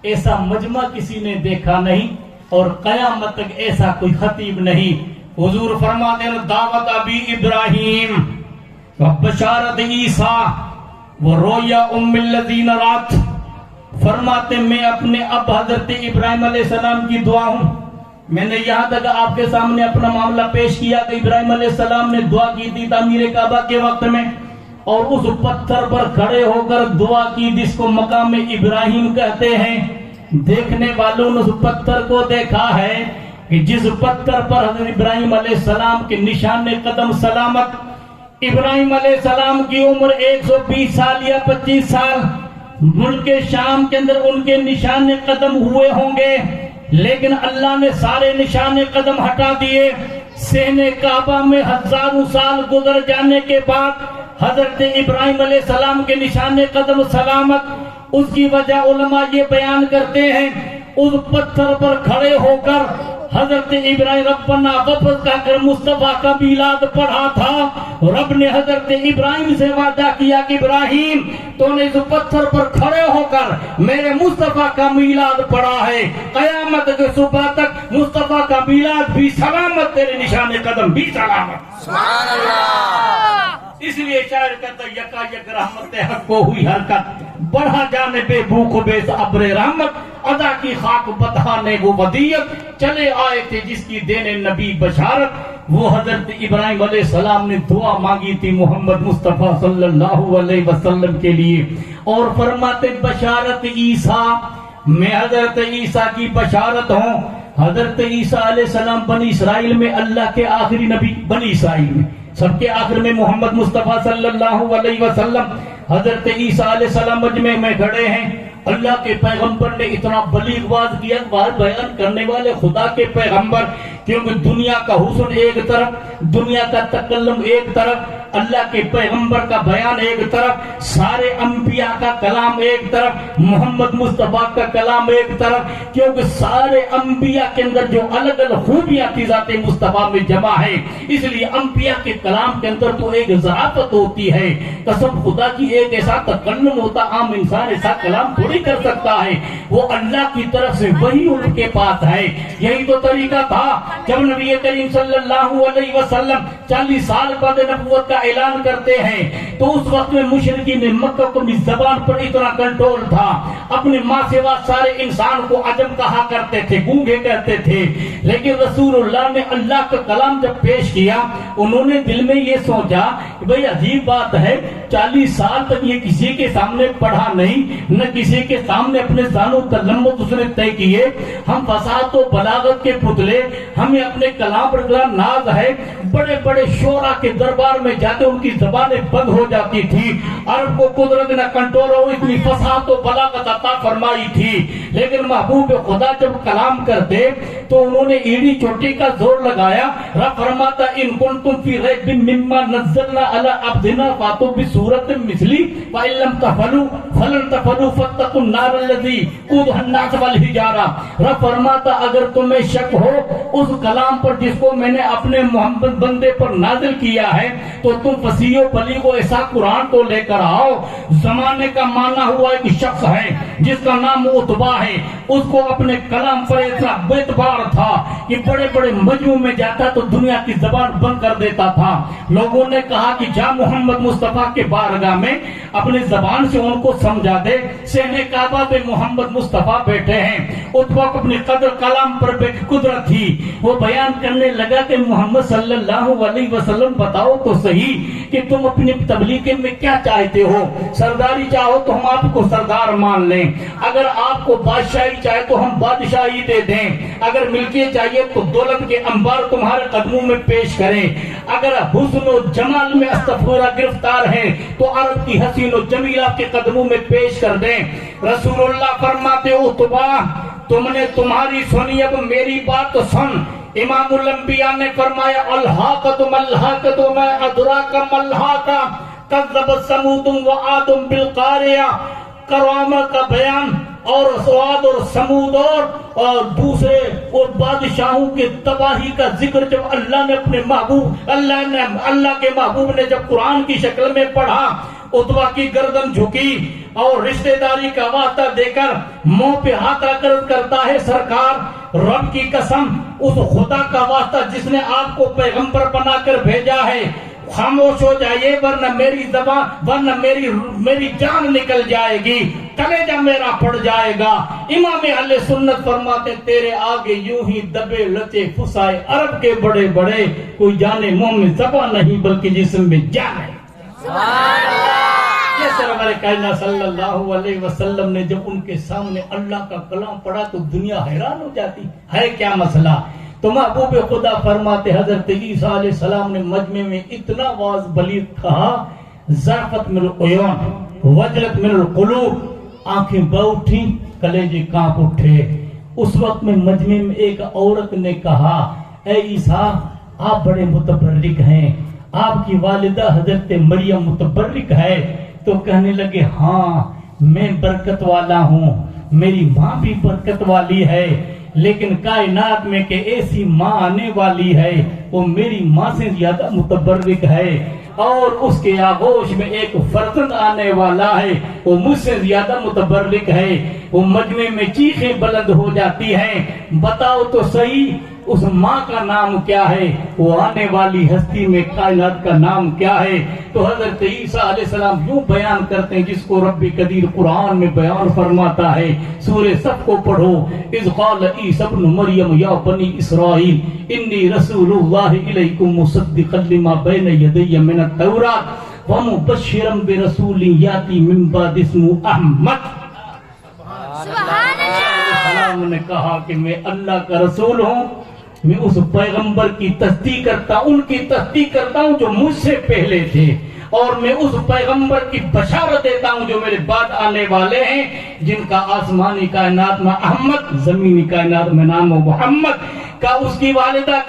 ایسا مجمع کسی نے دیکھا نہیں اور قیامت تک ایسا کوئی خطیب نہیں۔ حضور فرماتے ہیں دعوت ابی ابراہیم و بشارت عیسیٰ وہ رویا ام الذین رات۔ فرماتے میں اپنے اب حضرت ابراہیم علیہ السلام کی دعا ہوں۔ میں نے یہاں تک آپ کے سامنے اپنا معاملہ پیش کیا کہ ابراہیم علیہ السلام نے دعا کی تھی تعمیر کعبہ کے وقت میں، اور اس پتھر پر کھڑے ہو کر دعا کی جس کو مقام ابراہیم کہتے ہیں۔ دیکھنے والوں نے اس پتھر کو دیکھا ہے کہ جس پتھر پر حضرت ابراہیم علیہ السلام کے نشان قدم سلامت۔ ابراہیم علیہ السلام کی عمر 120 سال یا 25 سال، ملک شام کے اندر ان کے نشان قدم ہوئے ہوں گے، لیکن اللہ نے سارے نشان قدم ہٹا دیے۔ صحن کعبہ میں ہزاروں سال گزر جانے کے بعد حضرت ابراہیم علیہ السلام کے نشان قدم سلامت۔ اس کی وجہ علماء یہ بیان کرتے ہیں، اس پتھر پر کھڑے ہو کر حضرت ابراہیم ربنا واپس کہہ کر مصطفیٰ کا میلاد پڑھا تھا۔ رب نے حضرت ابراہیم سے وعدہ کیا کہ ابراہیم تو نے اس پتھر پر کھڑے ہو کر میرے مصطفیٰ کا میلاد پڑھا ہے، قیامت کے صبح تک مصطفیٰ کا میلاد بھی سلامت، تیرے نشان قدم بھی سلامت۔ سبحان اللہ۔ اس لیے شاعر کہتا یکا یک رحمت حق کو ہوئی حرکت، بڑھا جانے بے بھوک بے ابر رحمت، ادا کی خاک بتہا نے وہ ودیت، چلے آئے تھے جس کی دینے نبی بشارت۔ وہ حضرت ابراہیم علیہ السلام نے دعا مانگی تھی محمد مصطفیٰ صلی اللہ علیہ وسلم کے لیے، اور فرماتے بشارت عیسیٰ، میں حضرت عیسیٰ کی بشارت ہوں۔ حضرت عیسیٰ علیہ السلام بنی اسرائیل میں اللہ کے آخری نبی، بنی اسرائیل میں سب کے آخر میں محمد مصطفیٰ صلی اللہ علیہ وسلم۔ حضرت عیسیٰ علیہ السلام مجمع میں کھڑے ہیں، اللہ کے پیغمبر نے اتنا بلیغ واز کیا، بیان کرنے والے خدا کے پیغمبر، کیونکہ دنیا کا حسن ایک طرف، دنیا کا تکلم ایک طرف، اللہ کے پیغمبر کا بیان ایک طرف، سارے انبیاء کا کلام ایک طرف، محمد مصطفیٰ کا کلام ایک طرف، کیونکہ سارے انبیاء کے اندر جو الگ الگ خوبیاں تھی ذات مصطفیٰ میں جمع ہے، اس لیے انبیاء کے کلام کے اندر تو ایک ظرافت ہوتی ہے، قسم خدا کی ایک ایسا تکلم ہوتا، عام انسان ایسا کلام تھوڑی کر سکتا ہے، وہ اللہ کی طرف سے وہی ان کے پاس ہے۔ یہی تو طریقہ تھا جب نبی کریم صلی اللہ علیہ وسلم 40 سال بعد نبوت کا اعلان کرتے ہیں تو اس وقت میں مشرکین مکہ کو اپنی زبان پر اتنا کنٹرول تھا، اپنے ماں سوا سارے انسان کو عجم کہا کرتے تھے، گونگے کہتے تھے، لیکن رسول اللہ نے اللہ کا کلام جب پیش کیا انہوں نے دل میں یہ سوچا کہ بھئی عجیب بات ہے، 40 سال تک یہ کسی کے سامنے پڑھا نہیں، نہ کسی کے سامنے اپنے ذان و تلمت اس نے طے کیے، ہم فصاحت و بلاغت کے پتلے، ہمیں اپنے کلام پر اتنا ناز ہے، بڑے بڑے شعراء کے دربار میں جاتے ان کی زبانیں بند ہو جاتی تھی، عرب کو قدرت نہ کنٹرول ہو اتنی فصاحت و بلاغت عطا فرمائی تھی، لیکن محبوب خدا جب کلام کرتے تو انہوں نے ایڑی چوٹی کا زور لگایا، رب فرماتا ان کنتم فی ریب مما نزلنا علی عبدنا فاتوا بسورۃ مثلی فإن لم تفعلوا فلن تفعلوا فاتقوا النار الذی قودها الناس والحجارہ۔ رب فرماتا اگر تمہیں شک ہو اس کلام پر جس کو میں نے اپنے محمد بندے پر نازل کیا ہے تو تم فصیح و بلیغ و ایسا قرآن تو لے کر آؤ۔ زمانے کا مانا ہوا ایک شخص ہے جس کا نام عتبہ ہے، اس کو اپنے کلام پر اتنا اعتبار تھا کہ بڑے بڑے مجمع میں جاتا تو دنیا کی زبان بند کر دیتا تھا۔ لوگوں نے کہا کہ جا محمد مصطفیٰ کے بارگاہ میں اپنے زبان سے ان کو سمجھا دے، صحن کعبہ پہ محمد مصطفیٰ بیٹھے ہیں۔ عتبہ کو اپنی قدر کلام پر بے قدرت تھی، وہ بیان کرنے لگا کہ محمد صلی اللہ علیہ وسلم بتاؤ تو صحیح کہ تم اپنی تبلیغ میں کیا چاہتے ہو؟ سرداری چاہو تو ہم آپ کو سردار مان لیں، اگر آپ کو بادشاہی چاہے تو ہم بادشاہی دے دیں، اگر ملکیت چاہیے تو دولت کے انبار تمہارے قدموں میں پیش کریں، اگر حسن و جمال میں استغفارہ گرفتار ہیں تو عرب کی حسین و جمیلہ کے قدموں میں پیش کر دیں۔ رسول اللہ فرماتے عتبہ تم نے تمہاری سنی، اب میری بات سن۔ امام الانبیاء نے فرمایا الحاقۃ ملحقۃ ما ادراک ملحقہ کذب ثمود وعاد بالقاریہ۔ کرامت کا بیان اور سواد اور سمود اور دوسرے اور بادشاہوں کے تباہی کا ذکر جب اللہ نے اپنے محبوب اللہ کے محبوب نے جب قرآن کی شکل میں پڑھا، عتبہ کی گردن جھکی اور رشتہ داری کا واسطہ دے کر منہ پہ ہاتھ رکھ کر کرتا ہے سرکار رب کی قسم اس خدا کا واسطہ جس نے آپ کو پیغمبر بنا کر بھیجا ہے خاموش ہو جائیے ورنہ میری زبان ورنہ میری جان نکل جائے گی، کلیجہ میرا پڑ جائے گا۔ امام اہل سنت فرماتے تیرے آگے یوں ہی دبے لچے فسائے عرب کے بڑے بڑے، کوئی جانے منہ میں زبان نہیں بلکہ جسم میں جان ہے۔ سبحان اللہ۔ یہ سرور کائنات صلی اللہ علیہ وسلم نے جب ان کے سامنے اللہ کا کلام پڑھا تو دنیا حیران ہو جاتی ہے، کیا مسئلہ؟ تو محبوب خدا فرماتے حضرت عیسیٰ علیہ السلام نے مجمع میں اتنا واضح بلیغ کہا، ضعفت من العیون وجلت من القلوب، آنکھیں بہ اٹھی کلیجے کانپ اٹھے۔ اس وقت میں مجمع میں ایک عورت نے کہا اے عیسیٰ آپ بڑے متبرک ہیں، آپ کی والدہ حضرت مریم متبرک ہے، تو کہنے لگے ہاں میں برکت والا ہوں، میری ماں بھی برکت والی ہے، لیکن کائنات میں کہ ایسی ماں آنے والی ہے وہ میری ماں سے زیادہ متبرک ہے، اور اس کے آغوش میں ایک فرزند آنے والا ہے وہ مجھ سے زیادہ متبرک ہے۔ وہ مجمع میں چیخیں بلند ہو جاتی ہیں، بتاؤ تو صحیح اس ماں کا نام کیا ہے، وہ آنے والی ہستی میں کائنات کا نام کیا ہے؟ تو حضرت عیسیٰ علیہ السلام یوں بیان کرتے ہیں جس کو رب قدیر قرآن میں بیان فرماتا ہے، سورہ صف کو پڑھو، اذ قال عیسیٰ ابن مریم یا بنی اسرائیل انی رسول اللہ الیکم مصدقا لما بین یدی من التوراۃ ومبشرا برسول یاتی من بعد اسمہ احمد۔ سبحان اللہ۔ نے کہا کہ میں اللہ کا رسول ہوں، میں اس پیغمبر کی تصدیق کرتا ہوں، ان کی تصدیق کرتا ہوں جو مجھ سے پہلے تھے، اور میں اس پیغمبر کی بشارت دیتا ہوں جو میرے بعد آنے والے ہیں، جن کا آسمانی کائنات میں احمد، زمینی کائنات میں نام محمد کا، اس کی والدہ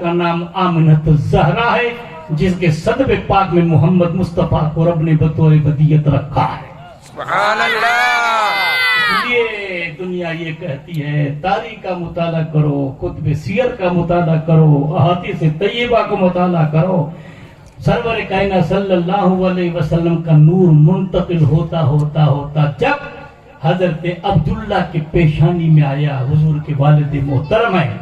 کا نام آمنۃ الزہرا ہے، جس کے صدب پاک میں محمد مصطفیٰ کو رب نے بطور بدیت رکھا ہے۔ سبحان اللہ۔ یہ دنیا یہ کہتی ہے تاریخ کا مطالعہ کرو، کتب سیر کا مطالعہ کرو، احادیث طیبہ کا مطالعہ کرو، سرور کائنات صلی اللہ علیہ وسلم کا نور منتقل ہوتا ہوتا ہوتا جب حضرت عبداللہ کے پیشانی میں آیا، حضور کے والد محترم ہیں،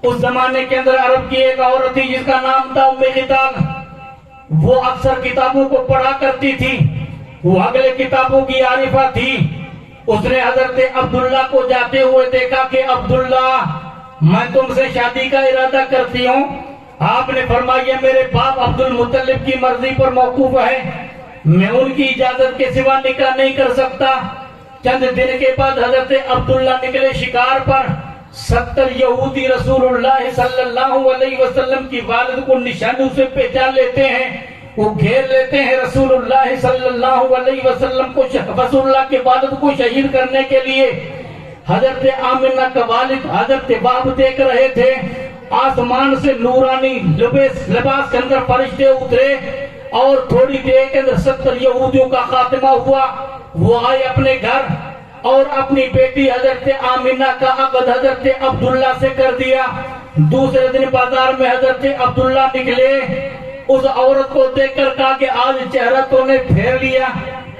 اس زمانے کے اندر عرب کی ایک عورت تھی جس کا نام تھا ام قتال. وہ اکثر کتابوں کو پڑھا کرتی تھی, وہ اگلے کتابوں کی عارفہ تھی. اس نے حضرت عبداللہ کو جاتے ہوئے دیکھا کہ عبداللہ میں تم سے شادی کا ارادہ کرتی ہوں. آپ نے فرمایا میرے باپ عبد المطلب کی مرضی پر موقوف ہے, میں ان کی اجازت کے سوا نکاح نہیں کر سکتا. چند دن کے بعد حضرت عبداللہ نکلے شکار پر. 70 یہودی رسول اللہ صلی اللہ علیہ وسلم کی والد کو نشانیوں سے پہچان لیتے ہیں, وہ گھیر لیتے ہیں رسول اللہ صلی اللہ علیہ وسلم کو, رسول اللہ کے والد کو شہید کرنے کے لیے. حضرت آمنہ کا والد حضرت وہب دیکھ رہے تھے. آسمان سے نورانی لباس کے اندر فرشتے اترے اور تھوڑی دیر کے اندر 70 یہودیوں کا خاتمہ ہوا. وہ آئے اپنے گھر اور اپنی بیٹی حضرت آمنہ کا عقد حضرت عبداللہ سے کر دیا. دوسرے دن بازار میں حضرت عبداللہ نکلے. اس عورت کو دیکھ کر کہا کہ آج چہرہ تو نے پھیر لیا,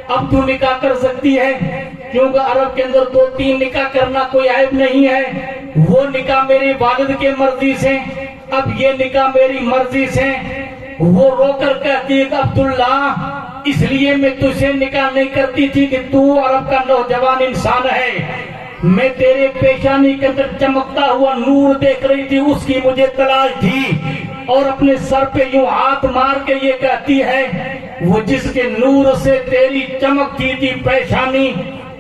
اب تو نکاح کر سکتی ہے, کیونکہ عرب کے اندر 2-3 نکاح کرنا کوئی عیب نہیں ہے. وہ نکاح میری والد کے مرضی سے, اب یہ نکاح میری مرضی سے. وہ رو کر کہتی ہے کہ عبداللہ اس لیے میں تجھے نکاح نہیں کرتی تھی کہ تو عرب کا نوجوان انسان ہے. میں تیرے پیشانی کے اندر چمکتا ہوا نور دیکھ رہی تھی, اس کی مجھے تلاش تھی. اور اپنے سر پہ یوں ہاتھ مار کے یہ کہتی ہے وہ جس کے نور سے تیری چمکتی تھی پیشانی,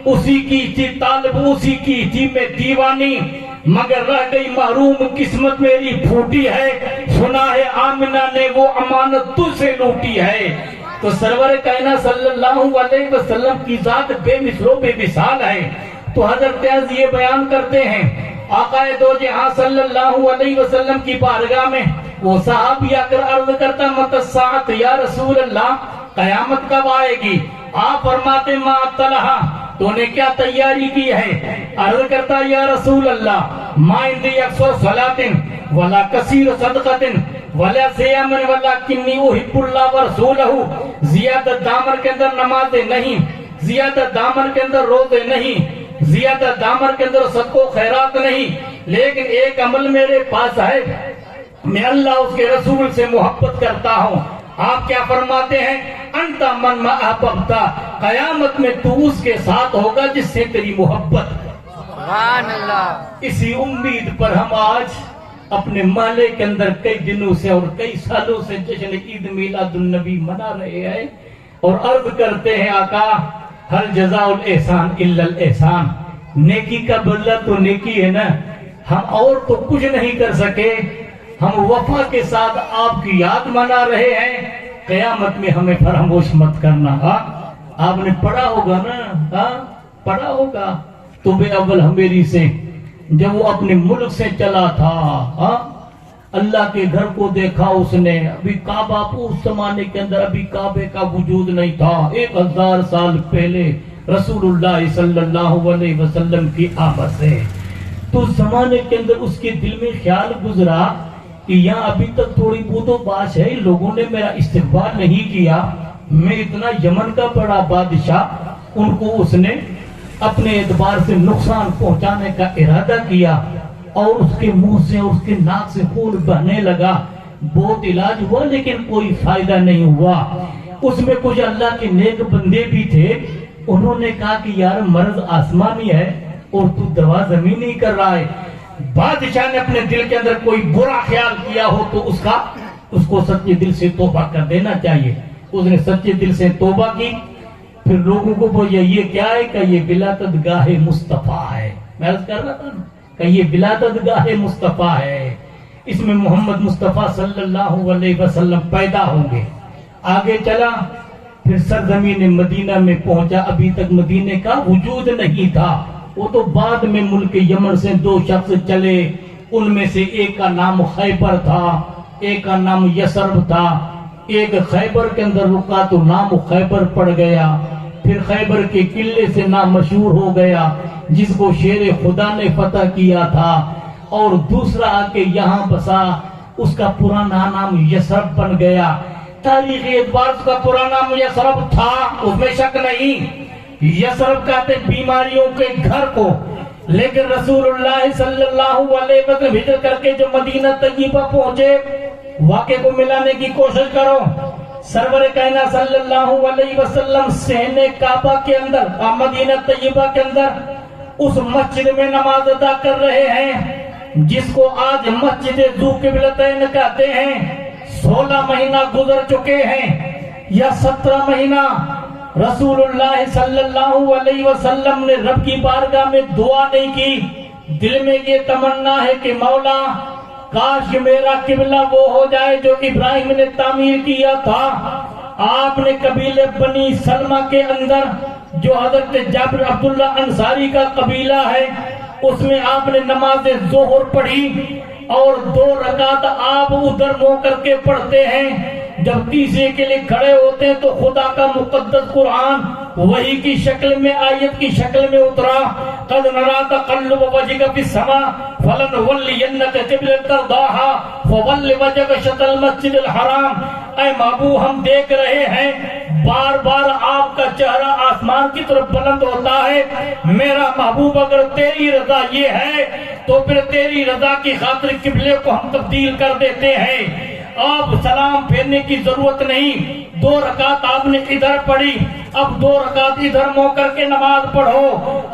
اسی کی تھی طالب, اسی کی تھی میں دیوانی, مگر رہ گئی محروم, قسمت میری پھوٹی ہے. سنا ہے آمنہ نے وہ امانت تجھ سے لوٹی ہے. تو سرور کائنات صلی اللہ علیہ وسلم کی ذات بے مثل و بے مثال ہے. تو حضرت عز یہ بیان کرتے ہیں آقا دو جہاں صلی اللہ علیہ وسلم کی بارگاہ میں وہ صحابی آ کر عرض کرتا متی الساعۃ یا رسول اللہ, قیامت کب آئے گی؟ آپ فرماتے ما طلحہ, تو نے کیا تیاری کی ہے؟ عرض کرتا یا رسول اللہ ما عندی اکثر صلاۃ ولا کثیر صدقۃ ولا صیام ولکنی احب اللہ ورسولہ. زیادہ دامن کے اندر نمازیں نہیں, زیادہ دامن کے اندر روزے نہیں, زیادہ دامن کے اندر صدقہ و خیرات نہیں, لیکن ایک عمل میرے پاس ہے, میں اللہ اس کے رسول سے محبت کرتا ہوں. آپ کیا فرماتے ہیں؟ انت من ما احببتا, قیامت میں تو اس کے ساتھ ہوگا جس سے تیری محبت. سبحان اللہ. اسی امید پر ہم آج اپنے محلے کے اندر کئی دنوں سے اور کئی سالوں سے جشن عید میلاد النبی منا رہے ہیں اور عرض کرتے ہیں آقا ہر جزاء الاحسان الا الاحسان, نیکی کا بدلہ تو نیکی ہے نا. ہم اور تو کچھ نہیں کر سکے, ہم وفا کے ساتھ آپ کی یاد منا رہے ہیں. قیامت میں ہمیں فراموش مت کرنا. آپ نے پڑھا ہوگا نا, پڑھا ہوگا تو بے اول ہمیری سے جب وہ اپنے ملک سے چلا تھا, اللہ کے گھر کو دیکھا اس نے. ابھی کعبہ اس زمانے کے اندر ابھی کعبے کا وجود نہیں تھا. 1000 سال پہلے رسول اللہ صلی اللہ علیہ وسلم کی آمد سے. تو اس زمانے کے اندر اس کے دل میں خیال گزرا کہ یہاں ابھی تک تھوڑی بہت و باش ہے, لوگوں نے میرا استقبال نہیں کیا. میں اتنا یمن کا بڑا بادشاہ, ان کو اس نے اپنے اعتبار سے نقصان پہنچانے کا ارادہ کیا اور اس کے منہ سے اور اس کے ناک سے خون بہنے لگا. بہت علاج ہوا لیکن کوئی فائدہ نہیں ہوا. اس میں کچھ اللہ کے نیک بندے بھی تھے, انہوں نے کہا کہ یار مرض آسمانی ہے اور تو دوا زمینی کر رہا ہے. بادشاہ نے اپنے دل کے اندر کوئی برا خیال کیا ہو تو اس کو سچے دل سے توبہ کر دینا چاہیے. اس نے سچے دل سے توبہ کی. پھر لوگوں کو بولیا یہ کیا ہے؟ کہ یہ ولادت گاہ مصطفیٰ ہے. میں عرض کر رہا تھا کہ یہ ولادت گاہ مصطفیٰ ہے, اس میں محمد مصطفیٰ صلی اللہ علیہ وسلم پیدا ہوں گے. آگے چلا, پھر سرزمین مدینہ میں پہنچا. ابھی تک مدینہ کا وجود نہیں تھا, وہ تو بعد میں ملک یمن سے 2 شخص چلے. ان میں سے ایک کا نام خیبر تھا, ایک کا نام یثرب تھا. ایک خیبر کے اندر رکا تو نام خیبر پڑ گیا. پھر خیبر کے قلعے سے نام مشہور ہو گیا جس کو شیر خدا نے فتح کیا تھا. اور دوسرا آ کے یہاں بسا, اس کا پرانا نام یثرب بن گیا. تاریخی اعتبار اس کا پرانا نام یثرب تھا, اس میں شک نہیں. یثرب کہتے بیماریوں کے گھر کو, لیکن رسول اللہ صلی اللہ علیہ وسلم ہجرت کر کے جو مدینہ طیبہ پہنچے، واقعے کو ملانے کی کوشش کرو۔ سرور کائنات صلی اللہ علیہ وسلم صحن کعبہ کے اندر، مدینہ طیبہ کے اندر اس مسجد میں نماز ادا کر رہے ہیں جس کو آج مسجد ذو قبلتین کہتے ہیں۔ 16 مہینہ گزر چکے ہیں یا 17 مہینہ، رسول اللہ صلی اللہ علیہ وسلم نے رب کی بارگاہ میں دعا نہیں کی۔ دل میں یہ تمنا ہے کہ مولا کاش میرا قبلہ وہ ہو جائے جو ابراہیم نے تعمیر کیا تھا۔ آپ نے قبیلے بنی سلمہ کے اندر جو حضرت جابر عبداللہ انصاری کا قبیلہ ہے، اس میں آپ نے نماز ظہر پڑھی اور 2 رکعت آپ ادھر منہ کر کے پڑھتے ہیں۔ جب تیسرے کے لیے کھڑے ہوتے ہیں تو خدا کا مقدس قرآن وحی کی شکل میں، آیت کی شکل میں اترا، قد نرا تقلب وجهك في السماء فلنولينك قبلة ترضاها فول وجهك شطر المسجد الحرام۔ اے محبوب ہم دیکھ رہے ہیں بار بار آپ کا چہرہ آسمان کی طرف بلند ہوتا ہے۔ میرا محبوب اگر تیری رضا یہ ہے تو پھر تیری رضا کی خاطر قبلے کو ہم تبدیل کر دیتے ہیں۔ اب سلام پھیرنے کی ضرورت نہیں، 2 رکعت آپ نے ادھر پڑھی، اب 2 رکعت ادھر منہ کر کے نماز پڑھو۔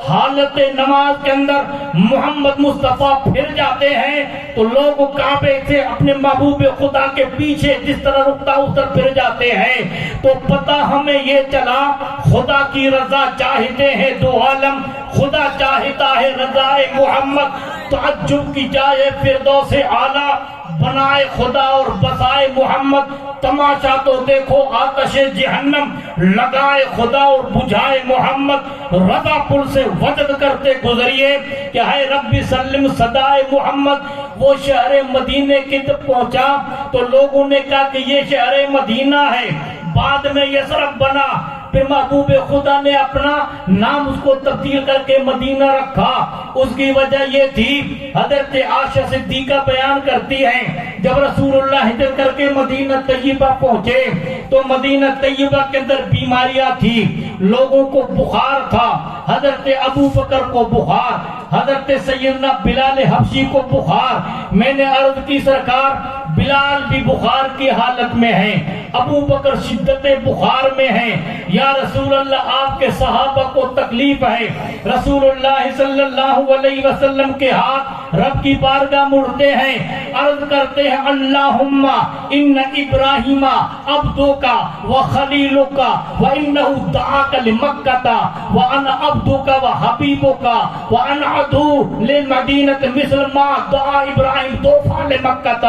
حالت نماز کے اندر محمد مصطفیٰ پھر جاتے ہیں تو لوگ کعبے سے اپنے محبوب خدا کے پیچھے جس طرح رکتا ادھر پھر جاتے ہیں، تو پتہ ہمیں یہ چلا خدا کی رضا چاہتے ہیں 2 عالم، خدا چاہتا ہے رضا محمد، تعجب کی جائے فردوس اعلیٰ، بنائے خدا اور بسائے محمد، تماشا تو دیکھو آتش جہنم، لگائے خدا اور بجھائے محمد، رضا پل سے وجد کرتے گزریے کہ ہے ربی سلم صدائے محمد۔ وہ شہر مدینے کی جب پہنچا تو لوگوں نے کہا کہ یہ شہر مدینہ ہے، بعد میں یثرب بنا، پھر محبوب خدا نے اپنا نام اس کو تبدیل کر کے مدینہ رکھا۔ اس کی وجہ یہ تھی، حضرت عائشہ صدیقہ بیان کرتی ہیں جب رسول اللہ ہجرت کر کے مدینہ طیبہ پہنچے تو مدینہ طیبہ کے اندر بیماریاں تھی، لوگوں کو بخار تھا، حضرت ابو بکر کو بخار، حضرت سیدنا بلال حبشی کو بخار۔ میں نے عرض کی سرکار بلال بھی بخار کی حالت میں ہیں، ابو بکر شدت بخار میں ہیں، یا رسول اللہ آپ کے صحابہ کو تکلیف ہے۔ رسول اللہ صلی اللہ علیہ وسلم کے ہاتھ رب کی بارگاہ مڑتے ہیں، عرض کرتے ہیں اللہم ان ابراہیم عبدک وخلیلک وانہ دعاک لمکۃ وانا عبدک وحبیبک وانا ادعو للمدینۃ مثل ما دعا ابراہیم طوفان لمکۃ۔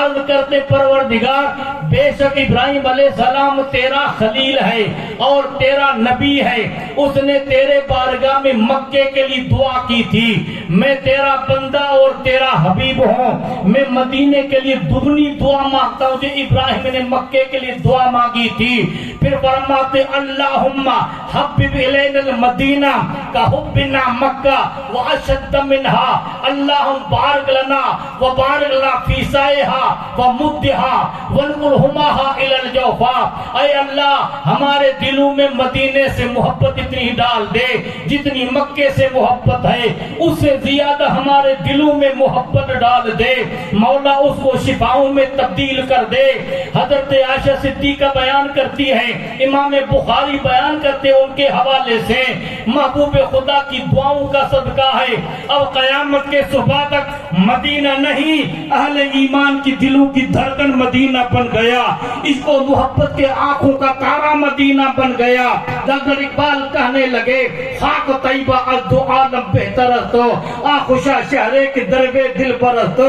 عرض کرتے پروردگار بے شک ابراہیم علیہ السلام تیرا خلیل ہے اور تیرا نبی ہے، اس نے تیرے بارگاہ میں مکے کے لیے دعا کی تھی، میں تیرا بندہ اور تیرا حبیب ہوں، میں مدینے کے لیے دگنی دعا مانگتا ہوں جو ابراہیم نے مکے کے لیے دعا مانگی تھی۔ پھر فرماتے اللہم حبب الینا المدینہ کحبنا مکہ واشد منہا، اللہم بارک لنا وبارک لنا فی سائہا ومدہا ونقلہمہا الی الجوفا۔ اے اللہ ہمارے دلوں میں مدینے سے محبت اتنی ڈال دے جتنی مکے سے محبت ہے، اس سے زیادہ ہمارے دلوں میں محبت ڈال دے مولا، اس کو شفاؤں میں تبدیل کر دے۔ حضرت عائشہ صدیقہ بیان کرتی ہے، امام بخاری بیان کرتے ہیں ان کے حوالے سے، محبوب خدا کی دعاؤں کا صدقہ ہے اب قیامت کے صبح تک مدینہ نہیں، اہل ایمان کی دلوں کی دھڑکن مدینہ بن گیا، اس کو محبت کے آنکھوں کا تارا مدینہ بن گیا۔ ڈاکٹر اقبال کہنے لگے خاک طیبہ از دو عالم بہتر است، آخوشا شہرے کے دروے دل پرست،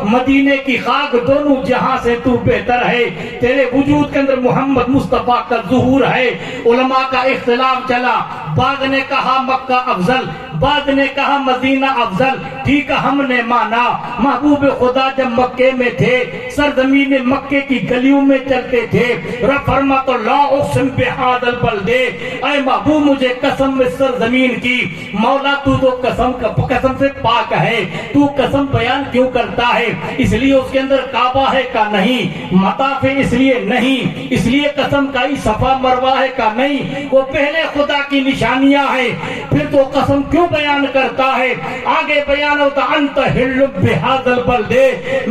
مدینے کی خاک دونوں جہاں سے تو بہتر ہے، تیرے وجود کے اندر محمد مصطفیٰ کا ظہور ہے۔ علماء کا اختلاف چلا، بعض نے کہا مکہ افضل، بعض نے کہا مدینہ افضل، ٹھیک ہم نے مانا محبوب خدا جب مکے میں تھے، سرزمین مکے کی گلیوں میں چلتے تھے، رب فرماتا لا اقسم بہذا البلد، اے محبوب مجھے قسم میں سرزمین کی، مولا تو قسم سے پاک ہے، تو قسم بیان کیوں کرتا ہے؟ اس لیے اس کے اندر کعبہ ہے کا نہیں، مطاف اس لیے نہیں، اس لیے قسم کا ہی صفا مروہ ہے کا نہیں، وہ پہلے خدا کی نشانیاں ہیں، پھر تو قسم کیوں بیان کرتا ہے, آگے بیان ہوتا انت حل بہذا البلد,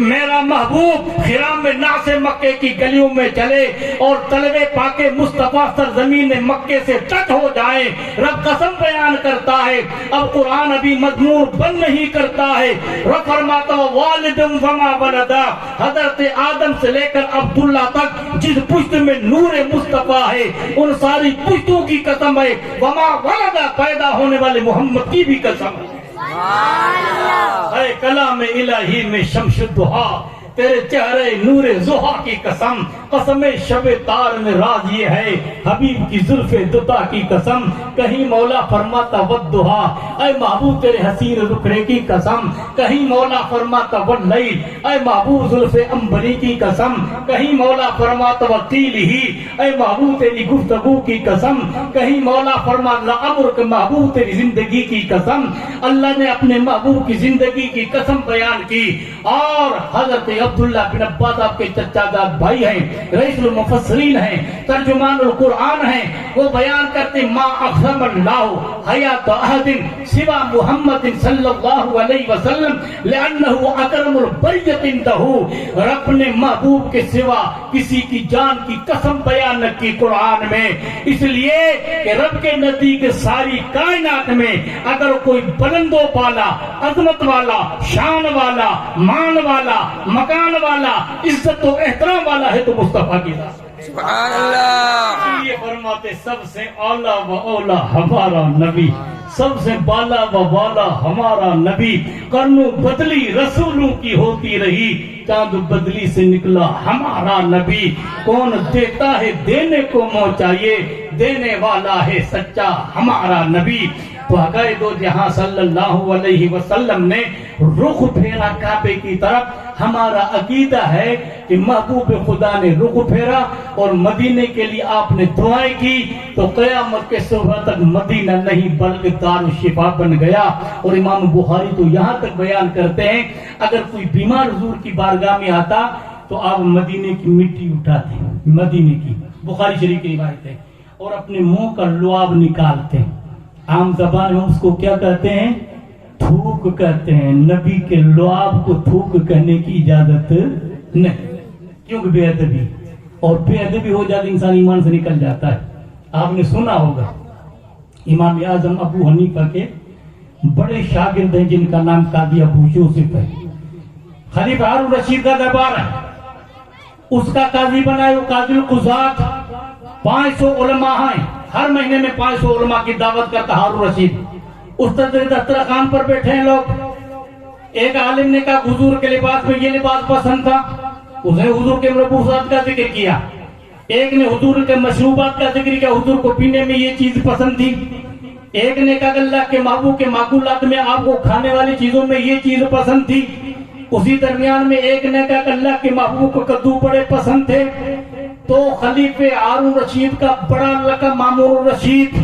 میرا محبوب خرام ناس مکے کی گلیوں میں چلے اور طلب پاک مصطفیٰ سرزمین مکے سے ٹچ ہو جائے. رب قسم بیان کرتا ہے, اب قرآن ابھی مضمون بند نہیں کرتا ہے. رب فرماتا والد وما ولدا, حضرت آدم سے لے کر عبداللہ تک جس پشت میں نور مصطفیٰ ہے ان ساری پشتوں کی قسم ہے, وما ولدا پیدا ہونے والے محمد کی بھی قسم ہے. اے کلام الہی میں شمس الضحیٰ, تیرے چہرے نور ضحیٰ کی قسم, قسم شب تار میں راز یہ ہے, حبیب کی زلف دتا کی قسم, کہیں مولا فرماتا والضحیٰ, اے محبوب تیرے حسین رخرے کی قسم, کہیں مولا فرماتا واللیل, اے محبوب زلف عنبری کی قسم, کہیں مولا فرماتا والطیل ہی, اے محبوب تیری گفتگو کی قسم, کہیں مولا فرماتا لعمرک, محبوب تیری زندگی کی قسم. اللہ نے اپنے محبوب کی زندگی کی قسم بیان کی. اور حضرت عبداللہ بن عباس آپ کے چچا داد بھائی ہیں, رئیس المفسرین ہیں, ترجمان القرآن ہیں, وہ بیان کرتے ما اقسم اللہ حیات احد سوا محمد صلی اللہ علیہ وسلم لانہ اکرم البریت عنده, رب نے محبوب کے سوا کسی کی جان کی قسم بیان نہ کی قرآن میں, اس لیے کہ رب کے نزدیک ساری کائنات میں اگر کوئی بلند و بالا, عظمت والا, شان والا, مان والا, مکان والا, عزت و احترام والا ہے تو مصطفیٰ کی ذات. سبحان اللہ. یہ فرماتے سب سے اعلیٰ و اولا ہمارا نبی, سب سے بالا و بالا ہمارا نبی, قرنوں بدلی رسولوں کی ہوتی رہی, چاند بدلی سے نکلا ہمارا نبی, کون دیتا ہے دینے کو منہ چاہیے, دینے والا ہے سچا ہمارا نبی. تو آقائے دو جہاں صلی اللہ علیہ وسلم نے رخ پھیرا کعبے کی طرف. ہمارا عقیدہ ہے کہ محبوب خدا نے رخ پھیرا اور مدینے کے لیے آپ نے دعائیں کی تو قیامت کے صبح تک مدینہ نہیں بلکہ دار الشفا بن گیا. اور امام بخاری تو یہاں تک بیان کرتے ہیں اگر کوئی بیمار حضور کی بارگاہ میں آتا تو آپ مدینے کی مٹی اٹھاتے, مدینے کی, بخاری شریف کی روایت ہے, اور اپنے منہ کا لعاب نکالتے. عام زبان میں اس کو کیا کہتے ہیں, تھوک کہتے ہیں. نبی کے لعاب کو تھوک کہنے کی اجازت نہیں, کیونکہ بے ادبی, اور بے ادبی ہو جاتی انسان ایمان سے نکل جاتا ہے. آپ نے سنا ہوگا امام اعظم ابو حنیفہ کے بڑے شاگرد ہیں جن کا نام قاضی ابو یوسف ہے. خلیفہ ہارون رشید کا دربار ہے, اس کا قاضی بنا ہے وہ قاضی القضات. 500 علماء ہیں, ہر مہینے میں 500 علماء کی دعوت کرتا ہارون رشید. اس دسترخوان پر بیٹھے ہیں لوگ. ایک عالم نے کہا حضور کے لباس میں یہ لباس پسند تھا, اس نے حضور کے ملبوسات کا ذکر کیا. ایک نے حضور کے مشروبات کا ذکر کیا, حضور کو پینے میں یہ چیز پسند تھی. ایک نے کہا اللہ کے محبوب کے معقولات میں آپ کو کھانے والی چیزوں میں یہ چیز پسند تھی. اسی درمیان میں ایک نے کہا اللہ کے محبوب کو کدو بڑے پسند تھے. تو خلیفہ ہارون رشید کا بڑا لقب مامون الرشید,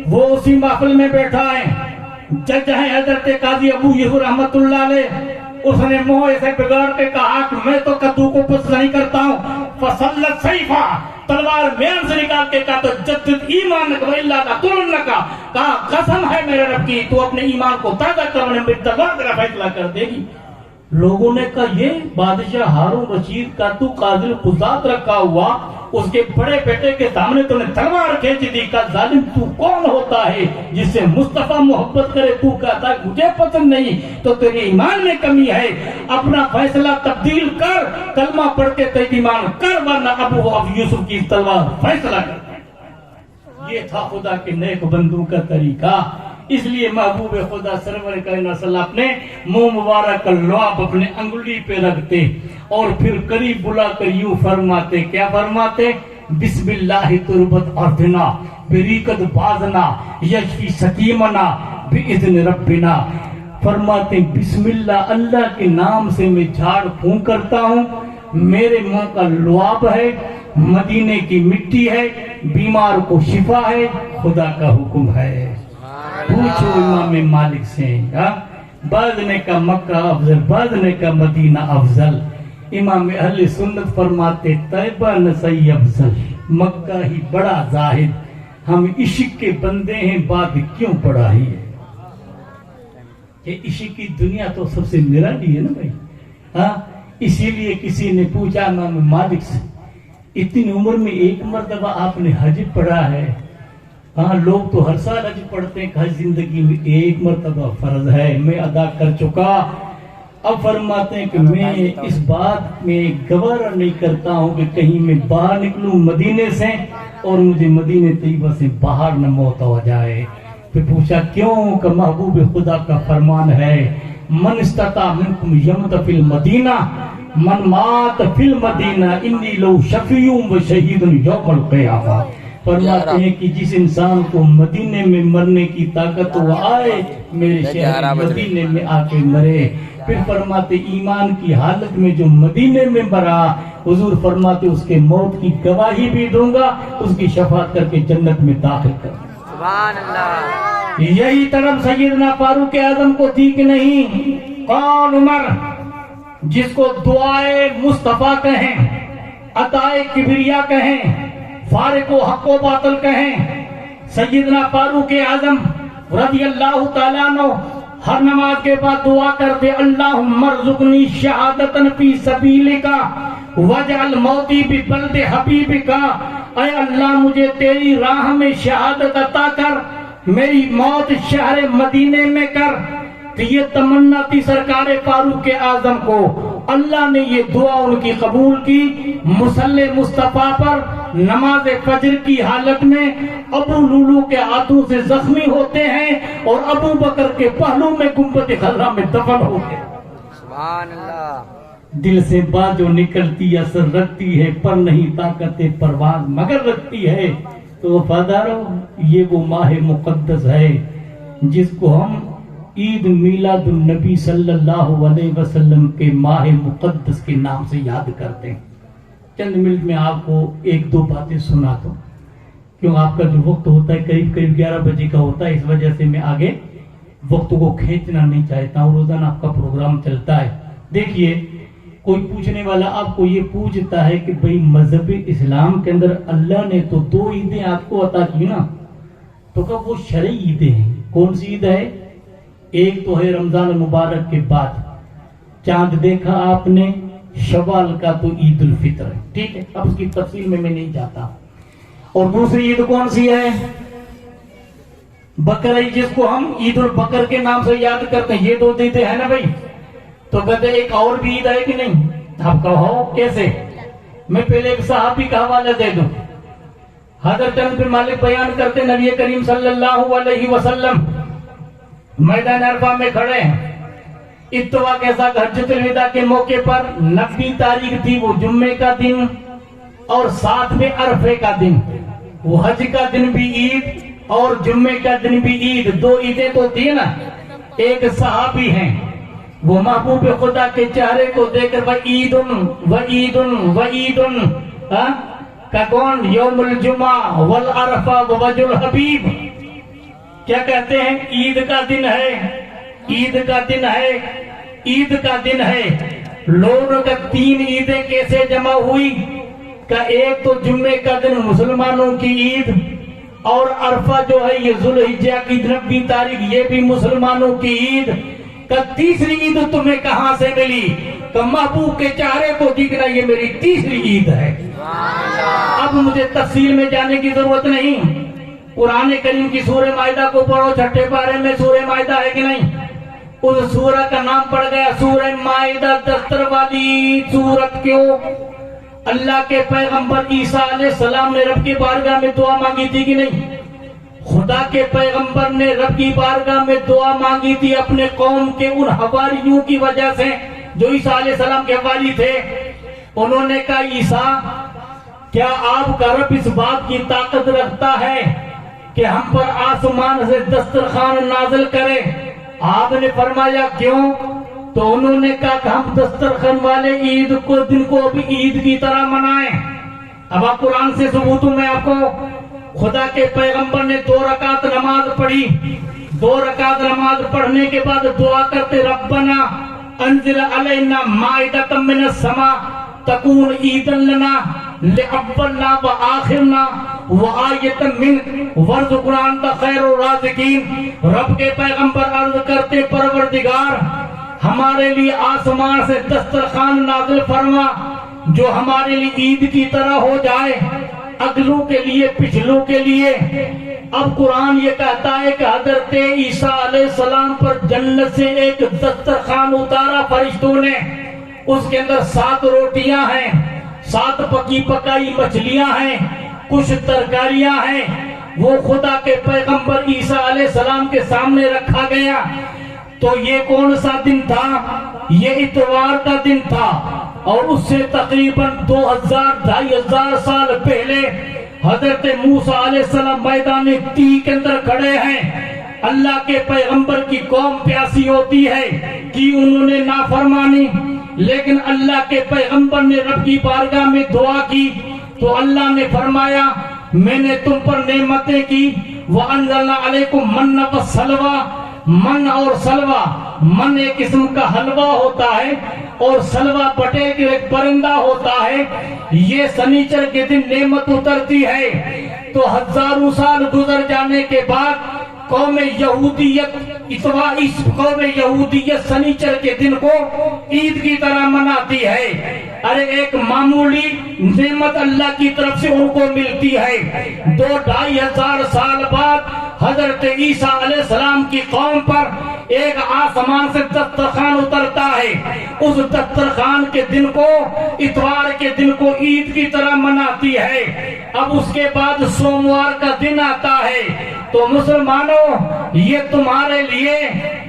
وہ اسی محفل میں بیٹھا ہے. جج ہیں حضرت قاضی ابو یوسف رحمت اللہ علیہ. اس نے منہ ایسے بگاڑ کے کہا کہ میں تو کدو کو پسند نہیں کرتا ہوں. فصلت سیفا, تلوار میان سے نکال کے کہا تو جدد ایمان کا اللہ کا تلن کا, کہا قسم ہے میرے رب کی تو اپنے ایمان کو تازہ کرنے میں تلوار کا فیصلہ کر دے گی. لوگوں نے کہا یہ بادشاہ ہارون رشید کا تو قاضی القضات رکھا ہوا, اس کے بڑے بیٹے کے سامنے تو نے تلوار کھینچ دی. کا ظالم تو کون ہوتا ہے جس سے مصطفیٰ محبت کرے, تو کہتا ہے مجھے پسند نہیں, تو تیرے ایمان میں کمی ہے. اپنا فیصلہ تبدیل کر, کلمہ پڑھ کے تیمان کر, ورنہ ابو یوسف کی تلوار فیصلہ کر. یہ تھا خدا کے نیک بندوں کا طریقہ. اس لیے محبوب خدا سرور کائنات صلی اللہ اپنے منہ مبارک کا لعاب اپنے انگلی پہ رکھتے اور پھر قریب بلا کر یوں فرماتے, کیا فرماتے, بسم اللہ تربت ارضنا بریقت بازنا یشفی سقیمنا باذن ربنا. فرماتے بسم اللہ, اللہ کے نام سے میں جھاڑ پھونک کرتا ہوں, میرے منہ کا لعاب ہے, مدینے کی مٹی ہے, بیمار کو شفا ہے, خدا کا حکم ہے. پوچھو امام مالک سے, بعض نے کا مکہ افضل, بعض نے کا مدینہ افضل. امام اہل سنت فرماتے طیبہ نسائی افضل, مکہ ہی بڑا زاہد, ہم عشق کے بندے ہیں بات کیوں پڑھائی ہے. کہ عشق کی دنیا تو سب سے نرالی ہے نا بھائی. ہاں اسی لیے کسی نے پوچھا امام مالک سے اتنی عمر میں ایک مرتبہ آپ نے حج پڑھا ہے؟ ہاں لوگ تو ہر سال حج پڑھتے ہیں، حج زندگی میں ایک مرتبہ فرض ہے، میں ادا کر چکا. اب فرماتے ہیں کہ میں اس بات میں گوارا نہیں کرتا ہوں کہ کہیں میں باہر نکلوں مدینے سے اور مجھے مدینے طیبہ سے باہر نہ موت ہو جائے. پھر پوچھا کیوں؟ کہ محبوب خدا کا فرمان ہے من استطاع منکم یمت فی المدینہ من مات فی المدینہ انی لو شفیع و شہید یوم القیامہ. فرماتے ہیں کہ جس انسان کو مدینے میں مرنے کی طاقت وہ آئے میرے شہر مدینے میں آ کے مرے. پھر فرماتے ایمان کی حالت میں جو مدینے میں مرا حضور فرماتے اس کے موت کی گواہی بھی دوں گا، اس کی شفاعت کر کے جنت میں داخل کر. سبحان اللہ. یہی طرف سیدنا فاروق اعظم کو تھی کہ نہیں؟ کون عمر جس کو دعائے مصطفیٰ کہیں، عطائے کبریا کہیں، فارق و حق و باطل کہیں. سیدنا فاروق اعظم رضی اللہ تعالیٰ عنہ ہر نماز کے بعد دعا کرتے اللہم ارزقنی شہادتن فی سبیلک واجعل موتی ببلد حبیبک. اے اللہ مجھے تیری راہ میں شہادت عطا کر، میری موت شہر مدینے میں کر. تو یہ تمنا تھی سرکار فاروق اعظم کو. اللہ نے یہ دعا ان کی قبول کی. مصلی مصطفیٰ پر نماز فجر کی حالت میں ابو لولو کے ہاتھوں سے زخمی ہوتے ہیں اور ابو بکر کے پہلو میں گنبد خضرا میں دفن ہوتے ہیں. سبحان اللہ. دل سے بات جو نکلتی اثر رکھتی ہے پر نہیں طاقت پرواز مگر رکھتی ہے. تو وفادارو یہ وہ ماہ مقدس ہے جس کو ہم عید میلاد النبی صلی اللہ علیہ وسلم کے ماہ مقدس کے نام سے یاد کرتے ہیں. چند منٹ میں آپ کو ایک دو باتیں سنا دوں کیوں آپ کا جو وقت ہوتا ہے قریب 11 بجے کا ہوتا ہے، اس وجہ سے میں آگے وقت کو کھینچنا نہیں چاہتا ہوں. روزانہ آپ کا پروگرام چلتا ہے. دیکھیے کوئی پوچھنے والا آپ کو یہ پوچھتا ہے کہ بھئی مذہب اسلام کے اندر اللہ نے تو 2 عیدیں آپ کو عطا کی نا، تو کب وہ شرعی عیدیں ہیں؟ کون سی عید ہے؟ ایک تو ہے رمضان مبارک کے بعد چاند دیکھا آپ نے شوال کا تو عید الفطر ہے، ٹھیک ہے، اب اس کی تفصیل میں نہیں جاتا. اور دوسری عید کون سی ہے؟ بقرہ عید، جس کو ہم عید البقر کے نام سے یاد کرتے ہیں. یہ 2 عیدیں ہیں نا بھائی. تو کہتے ایک اور بھی عید ہے کہ نہیں؟ آپ کہو کیسے؟ میں پہلے ایک صحابی کا حوالہ دے دوں. حضرت انس بن مالک بیان کرتے نبی کریم صلی اللہ علیہ وسلم میدان عرفہ میں کھڑے ہیں. اتوا کے ساتھ حجۃ الوداع کے موقع پر 90 تاریخ تھی، وہ جمعے کا دن اور ساتھ میں عرفے کا دن. وہ حج کا دن بھی عید اور جمعے کا دن بھی عید، 2 عیدیں تو تھی نا. ایک صحابی ہیں وہ محبوب خدا کے چہرے کو دیکھ کر وعیدن کا کون یوم الجمعہ والعرفہ ووجه الحبیب، کیا کہتے ہیں؟ عید کا دن ہے، عید کا دن ہے، عید کا دن ہے. لوگوں کا 3 عیدیں کیسے جمع ہوئی؟ کہ ایک تو جمعے کا دن مسلمانوں کی عید اور عرفہ جو ہے یہ ذوالحجہ کی 90 تاریخ یہ بھی مسلمانوں کی عید. کہ تیسری عید تمہیں کہاں سے ملی؟ کہ محبوب کے چہرے کو دیکھنا یہ میری تیسری عید ہے. اب مجھے تفصیل میں جانے کی ضرورت نہیں. قرآن کریم کی سورہ مائدہ کو پڑھو، 6 پارے میں سورہ مائدہ ہے کہ نہیں؟ اس سورہ کا نام پڑ گیا سورہ مائدہ. دستر والی سورت کیوں؟ اللہ کے پیغمبر عیسیٰ علیہ السلام نے رب کی بارگاہ میں دعا مانگی تھی کہ نہیں؟ خدا کے پیغمبر نے رب کی بارگاہ میں دعا مانگی تھی اپنے قوم کے ان حواریوں کی وجہ سے جو عیسیٰ علیہ السلام کے حوالی تھے. انہوں نے کہا عیسیٰ کیا آپ کا رب اس بات کی طاقت رکھتا ہے کہ ہم پر آسمان سے دسترخوان نازل کرے؟ آپ نے فرمایا کیوں؟ تو انہوں نے کہا کہ ہم دسترخوان والے عید کو دن کو بھی عید کی طرح منائیں. اب آپ قرآن سے ثبوت میں آپ کو خدا کے پیغمبر نے 2 رکعت نماز پڑھی. 2 رکعت نماز پڑھنے کے بعد دعا کرتے ربنا انزل علینا مائدۃ من السماء تکون عیدا لنا لأولنا وآخرنا وآیۃ منک وارزقنا انت خیر الرازقین۔ رب کے پیغمبر عرض کرتے پروردگار ہمارے لیے آسمان سے دسترخوان نازل فرما جو ہمارے لیے عید کی طرح ہو جائے، اگلوں کے لیے پچھلوں کے لیے۔ اب قرآن یہ کہتا ہے کہ حضرت عیسیٰ علیہ السلام پر جنت سے ایک دسترخوان اتارا فرشتوں نے، اس کے اندر 7 روٹیاں ہیں، 7 پکی پکائی مچھلیاں ہیں، کچھ ترکاریاں ہیں، وہ خدا کے پیغمبر عیسیٰ علیہ السلام کے سامنے رکھا گیا۔ تو یہ کون سا دن تھا؟ یہ اتوار کا دن تھا، اور اس سے تقریباً 2000-2500 سال پہلے حضرت موسیٰ علیہ السلام میدان تیہ کے اندر کھڑے ہیں۔ اللہ کے پیغمبر کی قوم پیاسی ہوتی ہے کہ انہوں نے نافرمانی، لیکن اللہ کے پیغمبر نے رب کی بارگاہ میں دعا کی تو اللہ نے فرمایا میں نے تم پر نعمتیں کی، وَأَنزَلْنَا عَلَيْكُمْ مَنَّ وَالسَّلْوَىٰ۔ من اور سلوہ، من ایک قسم کا حلوہ ہوتا ہے اور سلوہ بٹے کے ایک پرندہ ہوتا ہے۔ یہ سنیچر کے دن نعمت اترتی ہے تو ہزاروں سال گزر جانے کے بعد قوم یہودیت اس قوم یہودیت سنیچر کے دن کو عید کی طرح مناتی ہے۔ ارے ایک معمولی نعمت اللہ کی طرف سے ان کو ملتی ہے۔ 2-2500 سال بعد حضرت عیسیٰ علیہ السلام کی قوم پر ایک آسمان سے دسترخوان اترتا ہے۔ اس دسترخوان کے دن کو، اتوار کے دن کو عید کی طرح مناتی ہے۔ اب اس کے بعد سوموار کا دن آتا ہے تو مسلمانوں یہ تمہارے لیے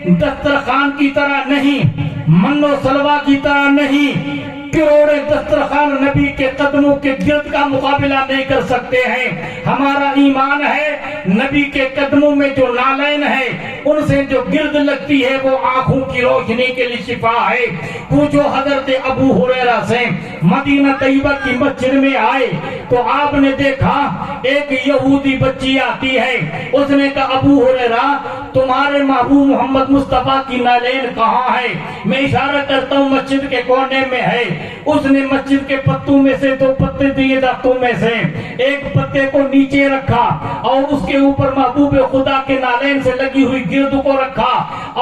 دسترخوان کی طرح نہیں، من و سلوہ کی طرح نہیں، کروڑے دسترخوان نبی کے قدموں کے گرد کا مقابلہ نہیں کر سکتے ہیں۔ ہمارا ایمان ہے نبی کے قدموں میں جو نالین ہے ان سے جو گرد لگتی ہے وہ آنکھوں کی روشنی کے لیے شفا ہے۔ پوچھو حضرت ابو ہریرہ سے، مدینہ طیبہ کی مسجد میں آئے تو آپ نے دیکھا ایک یہودی بچی آتی ہے، اس نے کہا ابو ہریرہ تمہارے محبوب محمد مصطفیٰ کی نالین کہاں ہے؟ میں اشارہ کرتا ہوں مسجد کے کونے میں ہے۔ اس نے مسجد کے پتوں میں سے 2 پتے دیے، درختوں میں سے ایک پتے کو نیچے رکھا اور اس کے اوپر محبوب خدا کے نالین سے لگی ہوئی گرد کو رکھا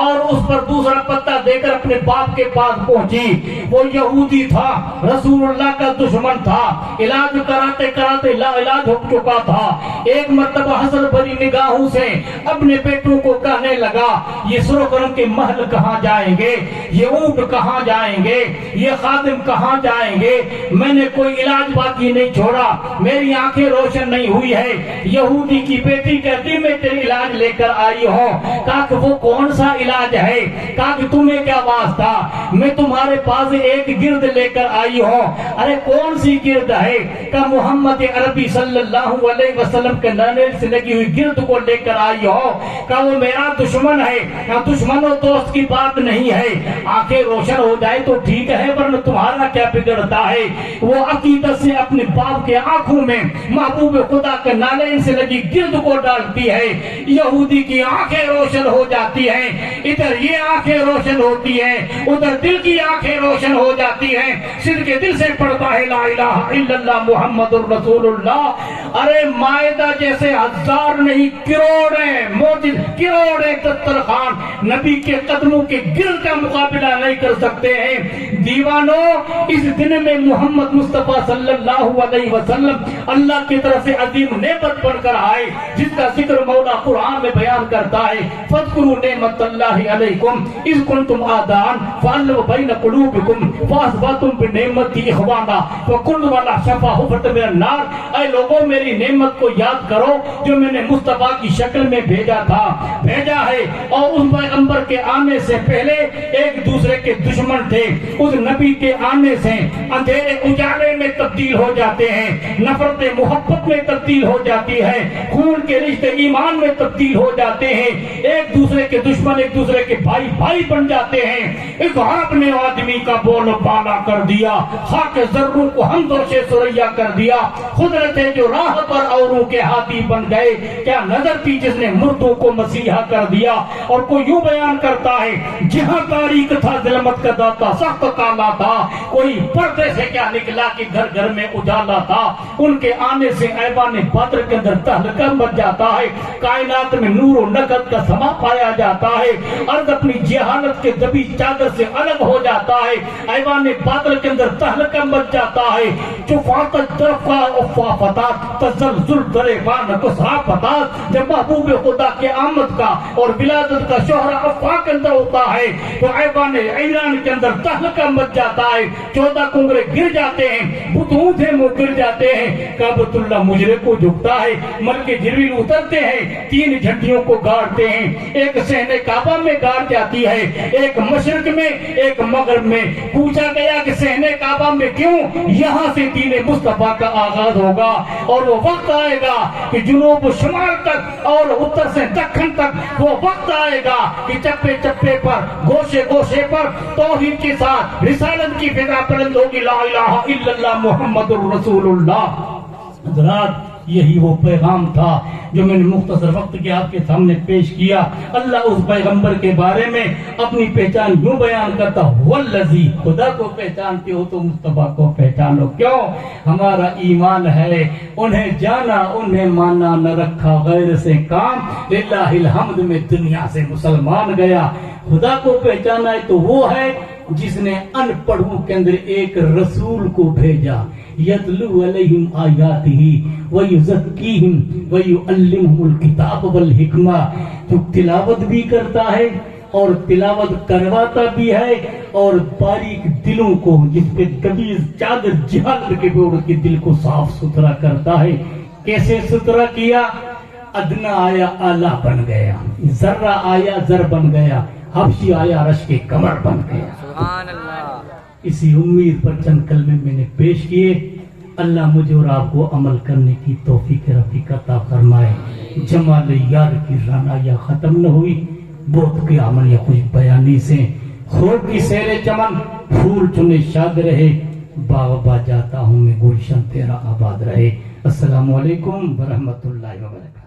اور اس پر دوسرا پتا دے کر اپنے باپ کے پاس پہنچی۔ وہ یہودی تھا، رسول اللہ کا دشمن تھا، علاج کراتے کراتے لا علاج ہو چکا تھا۔ ایک مرتبہ حسد بھری نگاہوں سے اپنے بیٹوں کو کہنے لگا یہ سرخرم کے محل کہاں جائیں گے، یہ اونٹ کہاں جائیں گے، یہ خادم کہاں جائیں گے؟ میں نے کوئی علاج باقی نہیں چھوڑا، میری آنکھیں روشن نہیں ہوئی ہے۔ یہودی کی بیٹی کہتی میں تیری علاج لے کر آئی ہوں۔ کہا کہ وہ کون سا علاج ہے؟ کہا کہ تمہیں کیا واسطہ، میں تمہارے پاس ایک گرد لے کر آئی ہوں۔ ارے کون سی گرد ہے؟ کہا محمد عربی صلی اللہ علیہ وسلم کے نالین سے لگی ہوئی گرد کو لے کر آئی ہوں۔ کہا وہ میرا دشمن ہے۔ کہا دشمن و دوست کی بات نہیں ہے، آنکھیں روشن ہو جائے تو ٹھیک ہے ورنہ تمہارا کیا بگڑتا ہے؟ وہ عقیدت سے اپنے باپ کے آنکھوں میں محبوب خدا کے نالین سے لگی گرد کو ڈالتی ہے، یہودی کی آنکھیں روشن ہو جاتی ہیں۔ ادھر یہ آنکھیں روشن ہوتی ہیں، ادھر دل کی آنکھیں روشن ہو جاتی ہیں، سر کے دل سے پڑھتا ہے لا الہ الا اللہ محمد الرسول اللہ۔ ارے مائدہ جیسے ہزار نہیں کروڑیں موجود، کروڑیں دسترخوان نبی کے قدموں کے گرد کا مقابلہ نہیں کر سکتے ہیں۔ دیوانوں اس دن میں محمد مصطفیٰ صلی اللہ علیہ وسلم اللہ کی طرف سے عظیم نعمت بن کر آئے، جس کا ذکر مولا قرآن میں بیان کرتا ہے فاذکروا نعمت اللہ علیکم اذ کنتم اعداء فألف بین قلوبکم فاصبحتم بنعمتی اخوانا وکنتم علی شفا حفرۃ من النار۔ اے لوگوں میری نعمت کو یاد کرو جو میں نے مصطفیٰ کی شکل میں بھیجا ہے، اور اس پیغمبر کے آنے سے پہلے ایک دوسرے کے دشمن تھے، اس نبی کے آنے سے اندھیرے اجالے میں تبدیل ہو جاتے ہیں، نفرت محبت میں تبدیل ہو جاتی ہے، خون کے رشتے ایمان میں تبدیل ہو جاتے ہیں، ایک دوسرے کے دشمن ایک دوسرے کے بھائی بن جاتے ہیں۔ ایک آپ نے آدمی کا بول بالا کر دیا، خاک ذروں کو ہم دوشے سریا کر دیا، قدرت جو راہ پر اوروں کے ہاتھی بن گئے، کیا نظر تھی جس نے مردوں کو مسیح مسیحا کر دیا. اور کوئی یوں بیان کرتا ہے جہاں تاریخ تھا ظلمت کا داتا سخت کالا تھا, کوئی پردے سے کیا نکلا کہ گھر گھر میں اجالا تھا. ان کے آنے سے ایوان بدر کے اندر تہلکہ مچ جاتا ہے, کائنات میں نور و نقد کا سما پایا جاتا ہے. ارض اپنی جہالت کے دبی چادر سے الگ ہو جاتا ہے, ایوان بدر کے اندر تہلکہ مچ جاتا ہے. چفات طرف کا افافتات تزلزل دربان کو صحافتات, جب محبوب خدا کے آمد کا اور ولادت کا شہرہ افاق کے اندر ہوتا ہے تو ایوان ایران کے اندر تہلکہ مچ جاتا ہے. 14 کنگرے گر جاتے ہیں, بتوں تھے وہ گر جاتے ہیں, کعبۃ اللہ مجرے کو جھکتا ہے, ملک جبریل اترتے ہیں, 3 جھنڈیوں کو گاڑتے ہیں, ایک صحن کعبہ میں گاڑ جاتی ہے, ایک مشرق میں ایک مغرب میں. پوچھا گیا کہ صحن کعبہ میں کیوں؟ یہاں سے دین مصطفیٰ کا آغاز ہوگا اور وہ وقت آئے گا کہ جنوب و شمال تک اور اتر سے دکن تک وہ وقت آئے گا کہ چپے چپے پر گوشے گوشے پر توحید کے ساتھ رسالت کی فضا بلند ہوگی, لا الہ الا اللہ محمد الرسول اللہ. حضرات یہی وہ پیغام تھا جو میں نے مختصر وقت کے آپ کے سامنے پیش کیا. اللہ اس پیغمبر کے بارے میں اپنی پہچان یوں بیان کرتا, والذی, خدا کو پہچانتے ہو تو مصطفیٰ کو پہچانو. کیوں؟ ہمارا ایمان ہے, انہیں جانا انہیں مانا, نہ رکھا غیر سے کام, للہ الحمد میں دنیا سے مسلمان گیا. خدا کو پہچانا ہے تو وہ ہے جس نے ان پڑھوں کے اندر ایک رسول کو بھیجا, یتلو علیہم آیاتہ ویزکیہم ویعلمہم الکتاب والحکمہ, جو تلاوت بھی کرتا ہے اور تلاوت کرواتا بھی ہے اور باریک دلوں کو جس پہ کبھی چادر جہالت کے اوڑھ کے دل کو صاف ستھرا کرتا ہے. کیسے ستھرا کیا؟ ادنا آیا آلہ بن گیا, ذرہ آیا زر بن گیا, حبشی آیا رش کے کمر بن گیا. سبحان اللہ. اسی امید پر چند کلمے میں نے پیش کیے. اللہ مجھے اور آپ کو عمل کرنے کی توفیق رفیق عطا فرمائے. جمال یار کی رعنایا ختم نہ ہوئی, بہت کی عمل یا خوش بیانی سے خوب کی سیر چمن, پھول چنے شاد رہے, باغ با جاتا ہوں میں گلشن تیرا آباد رہے. السلام علیکم ورحمۃ اللہ وبرکاتہ.